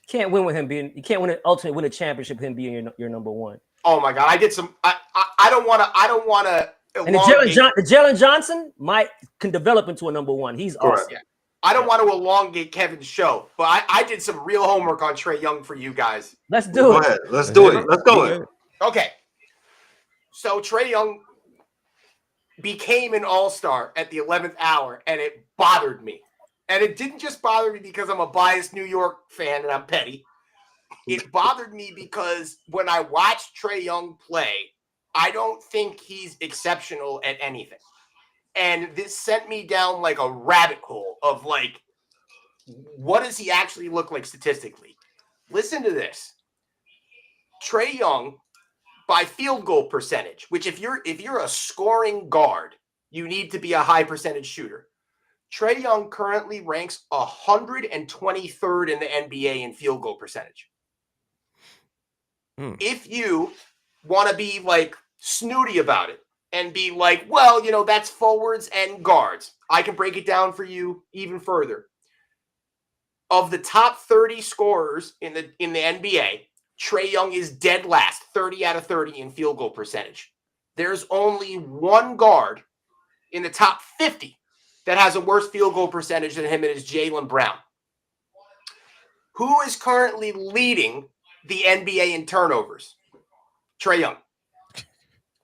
Can't win with him being. You can't ultimately win a championship with him being your number one. Oh my God, I did some. I don't want to. And the Jalen Johnson can develop into a number one. He's awesome. Yeah. I don't want to elongate Kevin's show, but I did some real homework on Trae Young for you guys. Let's do it. Go ahead. Let's do it. Let's go. Okay. So Trae Young became an all-star at the 11th hour, and it bothered me. And it didn't just bother me because I'm a biased New York fan and I'm petty. It bothered me because when I watched Trae Young play, I don't think he's exceptional at anything. And this sent me down like a rabbit hole of like, what does he actually look like statistically? Listen to this. Trae Young, by field goal percentage, which if you're a scoring guard, you need to be a high percentage shooter. Trae Young currently ranks 123rd in the NBA in field goal percentage. If you want to be like snooty about it and be like, well, that's forwards and guards, I can break it down for you even further. Of the top 30 scorers in the NBA, Trae Young is dead last, 30 out of 30 in field goal percentage. There's only one guard in the top 50 that has a worse field goal percentage than him, and is Jaylen Brown. Who is currently leading the NBA in turnovers? Trae Young.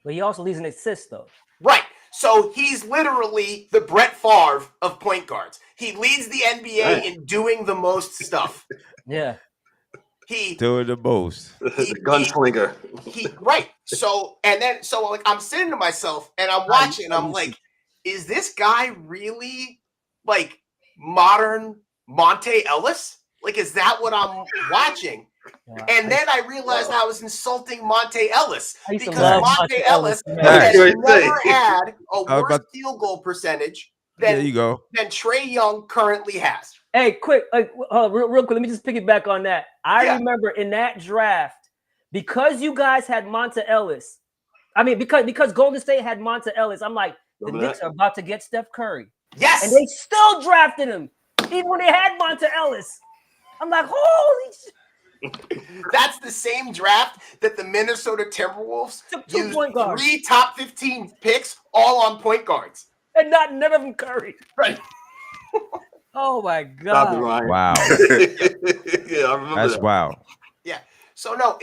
But he also leads in assists, though. Right. So he's literally the Brett Favre of point guards. He leads the NBA in doing the most stuff. Yeah. Doing the most. The gunslinger. Right. So like I'm sitting to myself and I'm watching and I'm like, is this guy really like modern Monte Ellis? Like, is that what I'm watching? Yeah. And then I realized I was insulting Monte Ellis because Monte Ellis has never had a worse field goal percentage than Trae Young currently has. Hey, quick, real quick, let me just pick it back on that. I remember in that draft, because you guys had Monte Ellis, because Golden State had Monte Ellis, I'm like, the Knicks are about to get Steph Curry. Yes. And they still drafted him, even when they had Monte Ellis. I'm like, holy shit. That's the same draft that the Minnesota Timberwolves used 3 top 15 picks all on point guards. And none of them Curry. Right. Oh, my God. Wow. Yeah, I remember That's wild. Yeah. So, no,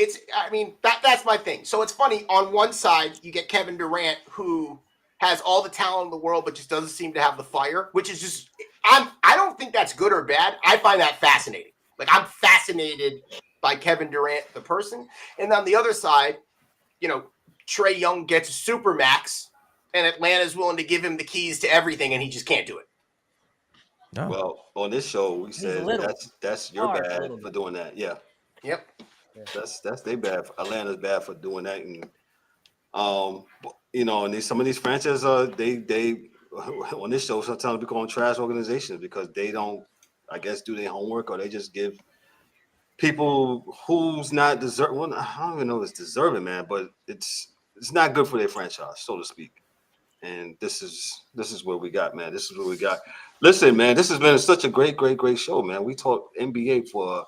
that's my thing. So, it's funny. On one side, you get Kevin Durant, who has all the talent in the world, but just doesn't seem to have the fire, which is just – I don't think that's good or bad. I find that fascinating. Like, I'm fascinated by Kevin Durant, the person. And on the other side, Trae Young gets a supermax, and Atlanta's willing to give him the keys to everything, and he just can't do it. No. Well, on this show, we said that's your bad for doing that. Yeah. Yep. That's they bad. Atlanta's bad for doing that, and and some of these franchises they on this show sometimes we call them trash organizations because they don't, I guess, do their homework, or they just give people who's not deserving. Well, I don't even know if it's deserving, man, but it's not good for their franchise, so to speak. And this is what we got, man. This is what we got. Listen, man, this has been such a great show, man. We talked NBA for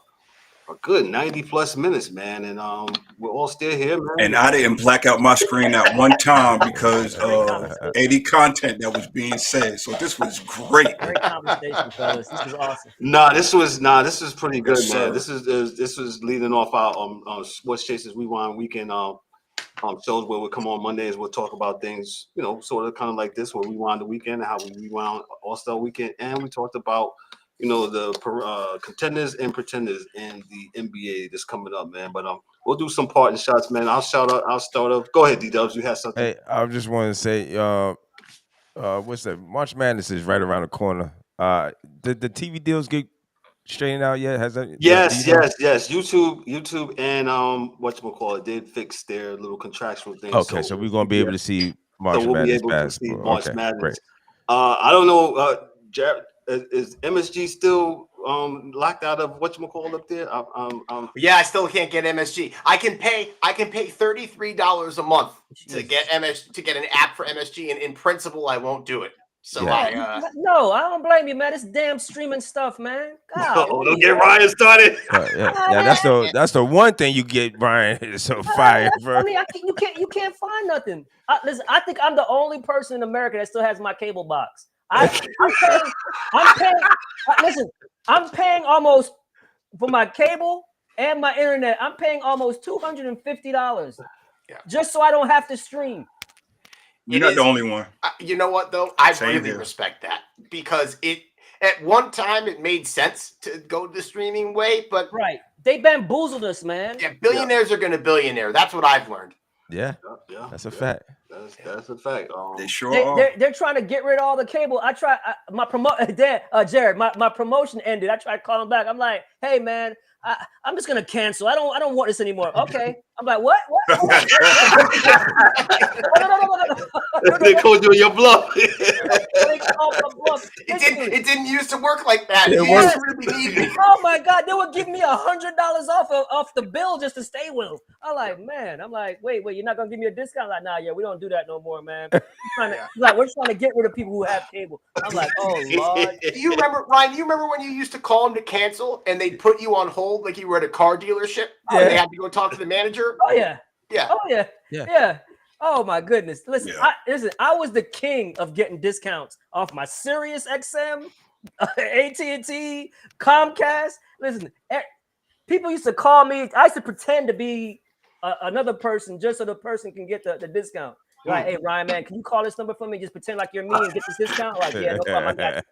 a good 90+ minutes, man, and we're all still here, man. And I didn't black out my screen at one time because of any content that was being said. So this was great. Great conversation, fellas. This was awesome. This was pretty good, man. This was leading off our Sports Chasers Rewind weekend shows where we'll come on Mondays. We'll talk about things, sort of kind of like this, where we rewind the weekend and how we rewound All-Star Weekend, and we talked about the contenders and pretenders in the NBA that's coming up, man. But we'll do some parting shots, man. I'll start off. Go ahead, D-Dubs. You have something? Hey, I just want to say, what's that? March Madness is right around the corner. Did the TV deals get straightened out yet? Has that? Yes. YouTube and whatchamacallit did fix their little contractual thing. Okay, so we're gonna be able to see March Madness basketball. March Madness. I don't know, Jared. Is MSG still locked out of whatchamacallit up there? Yeah, I still can't get MSG. I can pay $33 a month to get an app for MSG, and in principle, I won't do it. So no, I don't blame you, man. It's damn streaming stuff, man. God, don't get Ryan started. That's the one thing you get, Brian. So fire, bro. You can't find nothing. Listen, I think I'm the only person in America that still has my cable box. I'm paying almost for my cable and my internet. I'm paying almost $250 just so I don't have to stream. You're not the only one. You know what, though? I really respect that because at one time it made sense to go the streaming way, but they bamboozled us, man. Yeah, billionaires are going to billionaire. That's what I've learned. Yeah, that's a fact. That's a fact. They sure are. They're trying to get rid of all the cable. Jared, my promotion ended. I tried calling back. I'm like, hey man, I'm just gonna cancel. I don't want this anymore. Okay. I'm like, what? No. They called you your bluff. It didn't used to work like that. It You worked. used to really need me. Oh my God, they would give me $100 off the bill just to stay with them. I'm like, wait, you're not gonna give me a discount? Like, nah, yeah, we don't do that no more, man. We're trying to get rid of people who have cable. I'm like, oh Lord. Do you remember, Ryan? Do you remember when you used to call them to cancel and they'd put you on hold like you were at a car dealership? Yeah. And they had to go talk to the manager. Oh yeah. Yeah. Oh yeah. Oh my goodness. Listen, Yeah. I was the king of getting discounts off my Sirius XM, AT&T, Comcast. Listen, people used to call me. I used to pretend to be another person just so the person can get the discount. Like, hey Ryan, man, can you call this number for me? Just pretend like you're me and get this discount. Like, yeah, no problem. I got you.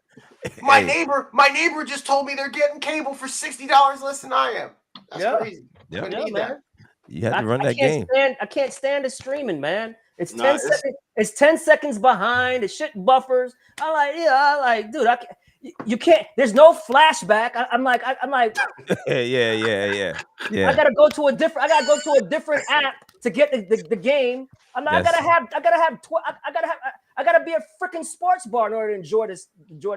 My neighbor just told me they're getting cable for $60 less than I am. That's crazy. Yeah. I need that. You had to run that game. I can't stand the streaming, man. It's 10 seconds. It's 10 seconds behind. The shit buffers. I'm like, dude, I can't. You can't. There's no flashback. I'm like. Yeah. I gotta go to a different app to get the game. I gotta be a freaking sports bar in order to enjoy the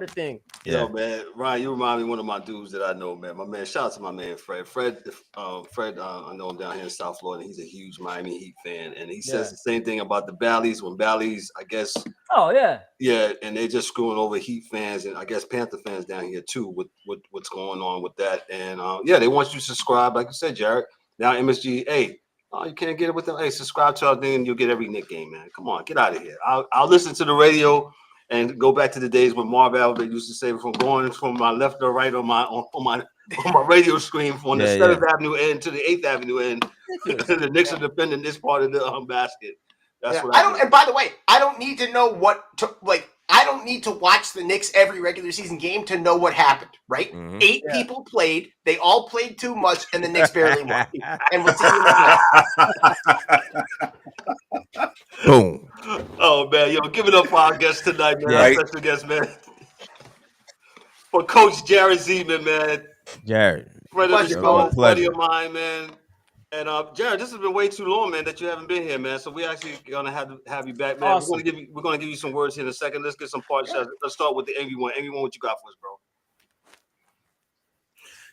thing. Yeah. Yo, man, Ryan, you remind me of one of my dudes that I know, man. My man, shout out to my man Fred. Fred, I know him down here in South Florida. He's a huge Miami Heat fan, and he says the same thing about the Bally's when Bally's, I guess. Oh yeah. Yeah, and they just screwing over Heat fans and I guess Panther fans down here too with what's going on with that. And they want you to subscribe, like you said, Jared. Now MSG, hey. You can't get it with them. Hey, subscribe to our thing and you'll get every Knick game, man. Come on, get out of here. I'll listen to the radio and go back to the days when Marv Albert used to say from going from my left or right on my radio screen from the 7th Avenue end to the 8th Avenue end. The Knicks are defending this part of the basket. That's what I don't. And by the way, I don't need to know I don't need to watch the Knicks every regular season game to know what happened, right? Mm-hmm. 8 people played. They all played too much, and the Knicks barely won. And we'll see you Boom. Oh, man. Yo, give it up for our guest tonight, man. Yeah. Our special guest, man. For Coach Jared Zeidman, man. Jared. Friend of the Pleasure, show, bro. buddy of mine, man. And Jared, this has been way too long, man, that you haven't been here, man. So we actually gonna have you back, man. Awesome. We're gonna give you some words here in a second. Let's get some party shots. Let's start with the Envy one. Envy one, what you got for us, bro?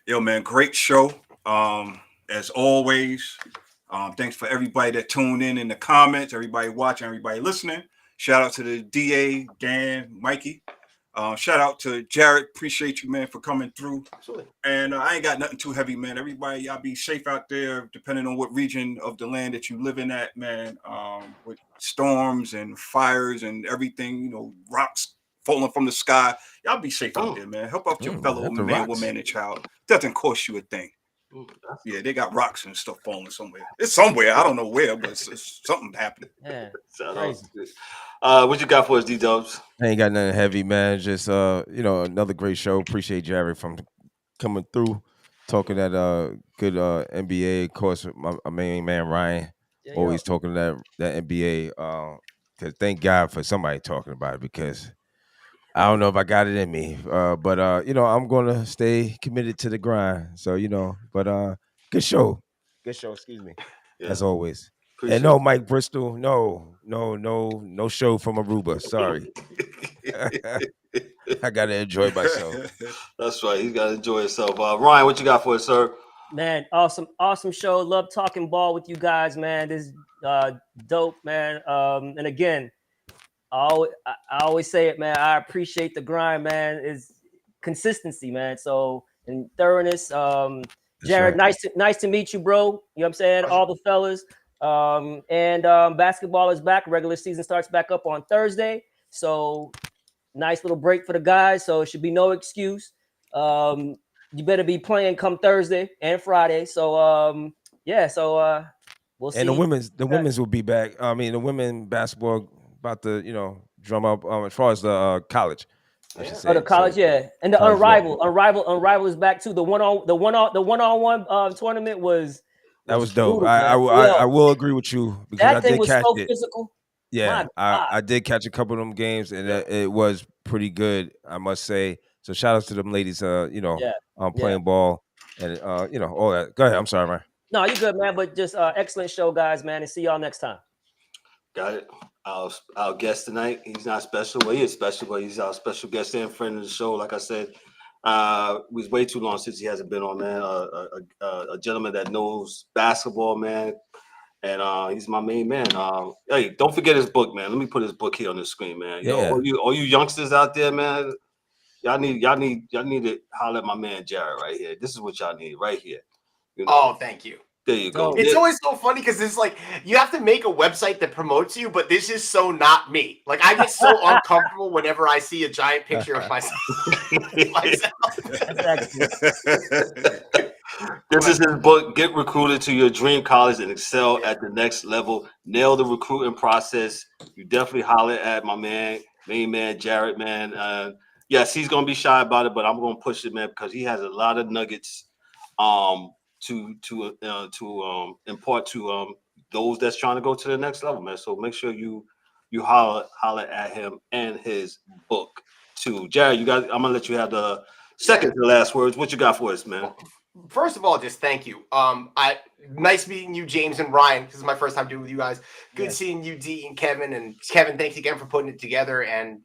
Yo, man, great show. As always. Thanks for everybody that tuned in the comments, everybody watching, everybody listening. Shout out to the DA, Dan, Mikey. Shout out to Jared. Appreciate you, man, for coming through. Absolutely. And I ain't got nothing too heavy, man. Everybody, y'all be safe out there, depending on what region of the land that you living at, man. With storms and fires and everything, rocks falling from the sky. Y'all be safe out there, man. Help out your fellow man, woman, and child. Doesn't cost you a thing. Yeah, they got rocks and stuff falling somewhere. It's somewhere. I don't know where, but it's something happening. Yeah. Crazy. What you got for us, D-Dubs? I ain't got nothing heavy, man. Just another great show. Appreciate Jared from coming through, talking that good NBA. Of course, my main man Ryan always talking that NBA. Cause thank God for somebody talking about it, because I don't know if I got it in me, but I'm gonna stay committed to the grind. So but good show. Excuse me, as always. Appreciate And no Mike Bristol, no show from Aruba. Sorry, I gotta enjoy myself. That's right. He's gotta enjoy himself. Ryan, what you got for us, sir? Man, awesome show. Love talking ball with you guys, man. This is dope, man. And again, I always say it, man. I appreciate the grind, man. Is consistency, man. So and thoroughness. Jared, right. nice to meet you, bro. You know what I'm saying? All the fellas. And basketball is back. Regular season starts back up on Thursday. So nice little break for the guys. So it should be no excuse. You better be playing come Thursday and Friday. So we'll see. And the women's will be back. I mean, the women basketball about to drum up as far as the college. I should say. Oh, the college, yeah, and the college, Unrival is back too. The one-on-one tournament was that was dope. brutal, I will agree with you because that I thing did was catch so it. physical. Yeah, I did catch a couple of them games, and it was pretty good, I must say. So shout out to them ladies, playing ball and all that. Go ahead. I'm sorry, man. No, you're good, man. But just excellent show, guys, man, and see y'all next time. Got it. Our guest tonight, he's not special. Well, he is special, but he's our special guest and friend of the show. Like I said, it was way too long since he hasn't been on, man. A gentleman that knows basketball, man. And he's my main man. Hey, don't forget his book, man. Let me put his book here on the screen, man. Yeah. Yo, all you youngsters out there, man. Y'all need to holler at my man Jared right here. This is what y'all need right here. Oh, thank you. There you go. It's always so funny because it's like you have to make a website that promotes you, but this is so not me. Like I get so uncomfortable whenever I see a giant picture of myself. This is his book, Get Recruited to Your Dream College and Excel at the Next Level. Nail the recruiting process. You definitely holler at my main man, Jared, man. Yes, he's going to be shy about it, but I'm going to push it, man, because he has a lot of nuggets to impart to those that's trying to go to the next level, man. So make sure you holler at him and his book, too. Jared, I'm going to let you have the second to last words. What you got for us, man? First of all, just thank you. Nice meeting you, James and Ryan. This is my first time doing with you guys. Good seeing you, D and Kevin. And Kevin, thanks again for putting it together. And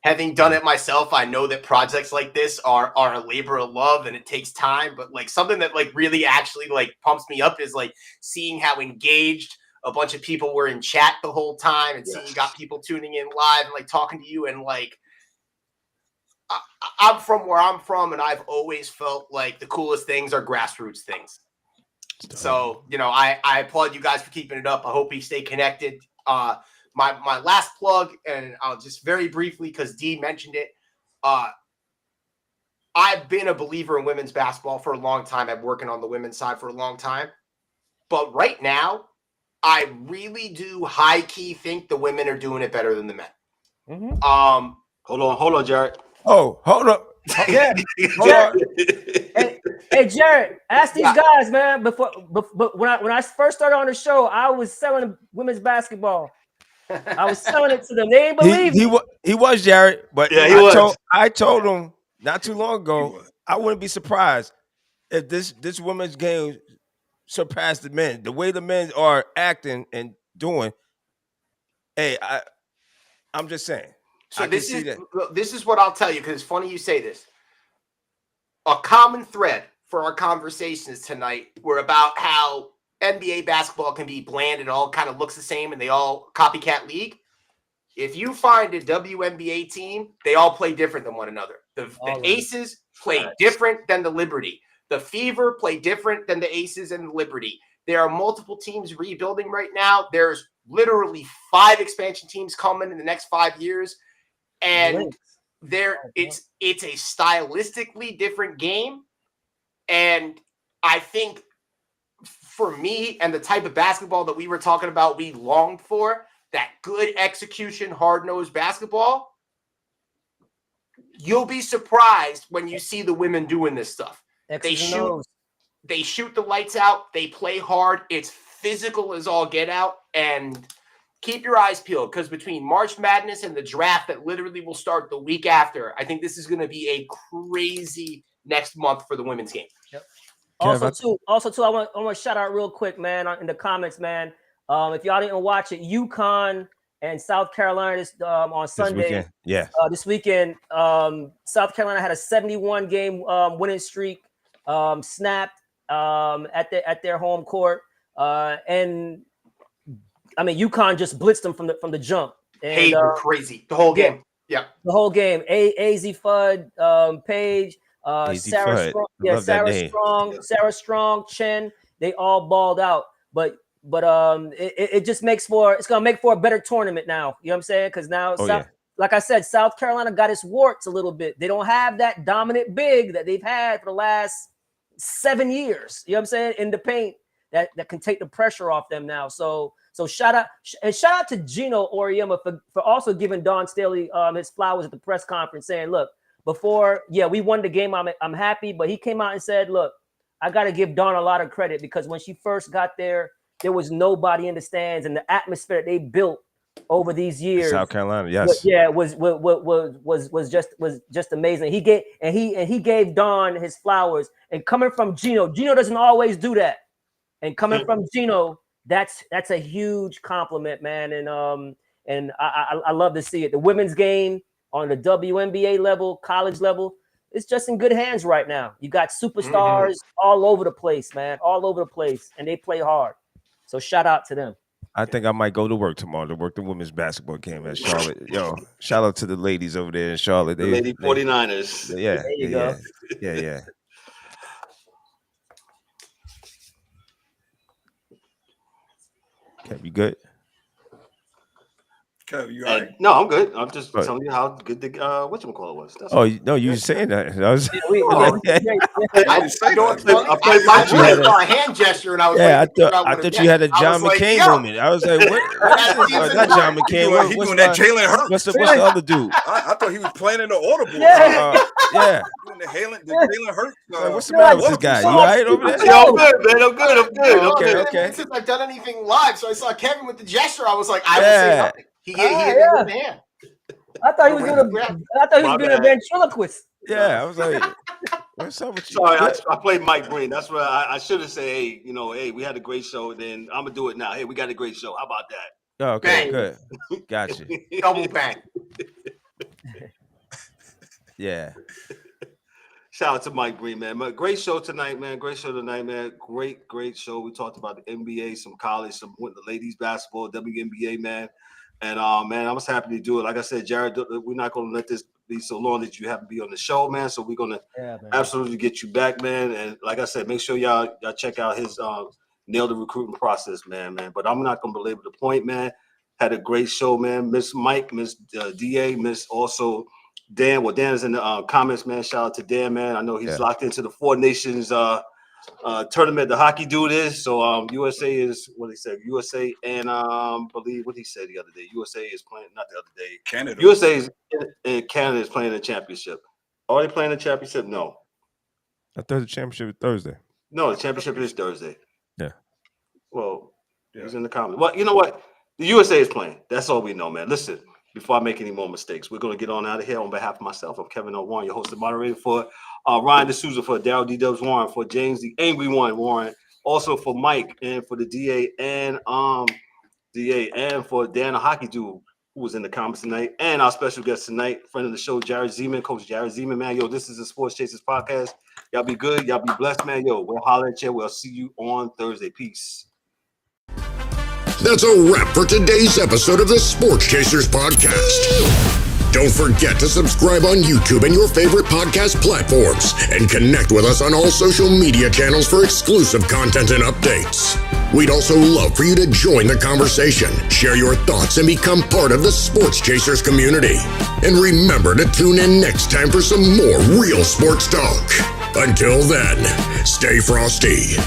having done it myself, I know that projects like this are a labor of love and it takes time. But like something that like really actually like pumps me up is like seeing how engaged a bunch of people were in chat the whole time and seeing you got people tuning in live and like talking to you and like. I'm from where I'm from, and I've always felt like the coolest things are grassroots things. So, I applaud you guys for keeping it up. I hope you stay connected. My last plug, and I'll just very briefly, because Dee mentioned it, I've been a believer in women's basketball for a long time. I'm working on the women's side for a long time. But right now, I really do high-key think the women are doing it better than the men. Mm-hmm. Hold on, Jared. Oh, hold up. Yeah. Hey, Jared, ask these guys, man. But when I first started on the show, I was selling women's basketball. I was selling it to them. They ain't believe me. He was, Jared, but I told him not too long ago, I wouldn't be surprised if this women's game surpassed the men. The way the men are acting and doing. Hey, I'm just saying. So this is what I'll tell you, because it's funny you say this. A common thread for our conversations tonight were about how NBA basketball can be bland and all kind of looks the same and they all copycat league. If you find a WNBA team, they all play different than one another. The Aces play different than the Liberty. The Fever play different than the Aces and the Liberty. There are multiple teams rebuilding right now. There's literally 5 expansion teams coming in the next 5 years. And it's a stylistically different game. And I think for me and the type of basketball that we were talking about, we longed for, that good execution, hard-nosed basketball, you'll be surprised when you see the women doing this stuff. They shoot the lights out. They play hard. It's physical as all get out. And keep your eyes peeled, because between March Madness and the draft that literally will start the week after, I think this is going to be a crazy next month for the women's game. Yep. Also, too, I want to shout out real quick, man, in the comments, man. If y'all didn't watch it, UConn and South Carolina on Sunday. This weekend, South Carolina had a 71-game winning streak snapped at their home court, and I mean, UConn just blitzed them from the jump. And, hey, crazy the whole game. Yeah, the whole game. Az Fudd, Paige, Sarah Strong, Sarah Strong, Chen. They all balled out. But it just makes it's gonna make for a better tournament now. You know what I'm saying? Because now, like I said, South Carolina got its warts a little bit. They don't have that dominant big that they've had for the last 7 years. You know what I'm saying? In the paint that can take the pressure off them now. So shout out to Gino Auriemma for also giving Dawn Staley his flowers at the press conference, saying, look, before, we won the game, I'm happy, but he came out and said, look, I got to give Dawn a lot of credit, because when she first got there, there was nobody in the stands, and the atmosphere that they built over these years. South Carolina, yes. Was just amazing. He gave Don his flowers. And coming from Gino doesn't always do that. And coming from Gino, that's a huge compliment, man. And I love to see it. The women's game on the WNBA level, college level, it's just in good hands right now. You got superstars all over the place, man, all over the place, and they play hard. So shout out to them. I think I might go to work tomorrow to work the women's basketball game at Charlotte. Yo, shout out to the ladies over there in Charlotte. The Lady 49ers. Yeah, There you go. Yeah. Kev, you good? Kev, you all right? No, I'm good. I'm just telling you how good the whatchamacallit was. That's Oh, no, you were saying that. I was, I saw a hand gesture and I was I thought you had a John McCain moment. I was like, what not John McCain. He doing that Jalen Hurts. What's the other dude? I thought he was playing in the audible. Yeah. Doing the Jalen Hurts. What's the matter with this guy? You all right over there? Yeah, I'm good, man. I'm good. Okay. Since I've done anything live, so I saw Kevin with the gesture. I was like, I will say nothing. He hit me with the hand. I thought he was doing a ventriloquist. Yeah, I was like, what's up with you? Sorry, I played Mike Green. That's what I should have said. Hey, we had a great show. Then I'm gonna do it now. Hey, we got a great show. How about that? Oh, okay, Bang. good. Gotcha. Double bang. Yeah. Shout out to Mike Green, man. Great show tonight, man. Great show. Great show. We talked about the NBA, some college, some the ladies basketball, WNBA, man. And man, I was happy to do it. Like I said, Jared, we're not going to let this be so long that you have to be on the show, man. So we're going to absolutely get you back, man. And like I said, make sure y'all check out his Nail the Recruiting Process, man. But I'm not going to belabor the point, man. Had a great show, man. Miss Mike, Miss DA, Miss also Dan. Well, Dan is in the comments, man. Shout out to Dan, man. I know he's locked into the Four Nations tournament. The hockey dude is. So USA is what he said. USA and believe what he said the other day. USA is playing, not the other day. Canada. USA is and Canada is playing the championship. Are they playing the championship? No. I thought the championship was Thursday. No, the championship is Thursday. Yeah. Well, he's in the comments. Well, you know what? The USA is playing. That's all we know, man. Listen, before I make any more mistakes, we're going to get on out of here. On behalf of myself, I'm Kevin O. Warren, your host and moderator, for Ryan D'Souza, for Daryl D-Dubs Warren, for James the Angry One Warren, also for Mike, and for the DA and for Dan the Hockey Dude, who was in the comments tonight, and our special guest tonight, friend of the show, Jared Zeidman, Coach Jared Zeidman, man. Yo, this is the Sports Chasers podcast. Y'all be good. Y'all be blessed, man. Yo, we'll holler at you. We'll see you on Thursday. Peace. That's a wrap for today's episode of the Sports Chasers podcast. Don't forget to subscribe on YouTube and your favorite podcast platforms, and connect with us on all social media channels for exclusive content and updates. We'd also love for you to join the conversation, share your thoughts, and become part of the Sports Chasers community. And remember to tune in next time for some more real sports talk. Until then, stay frosty.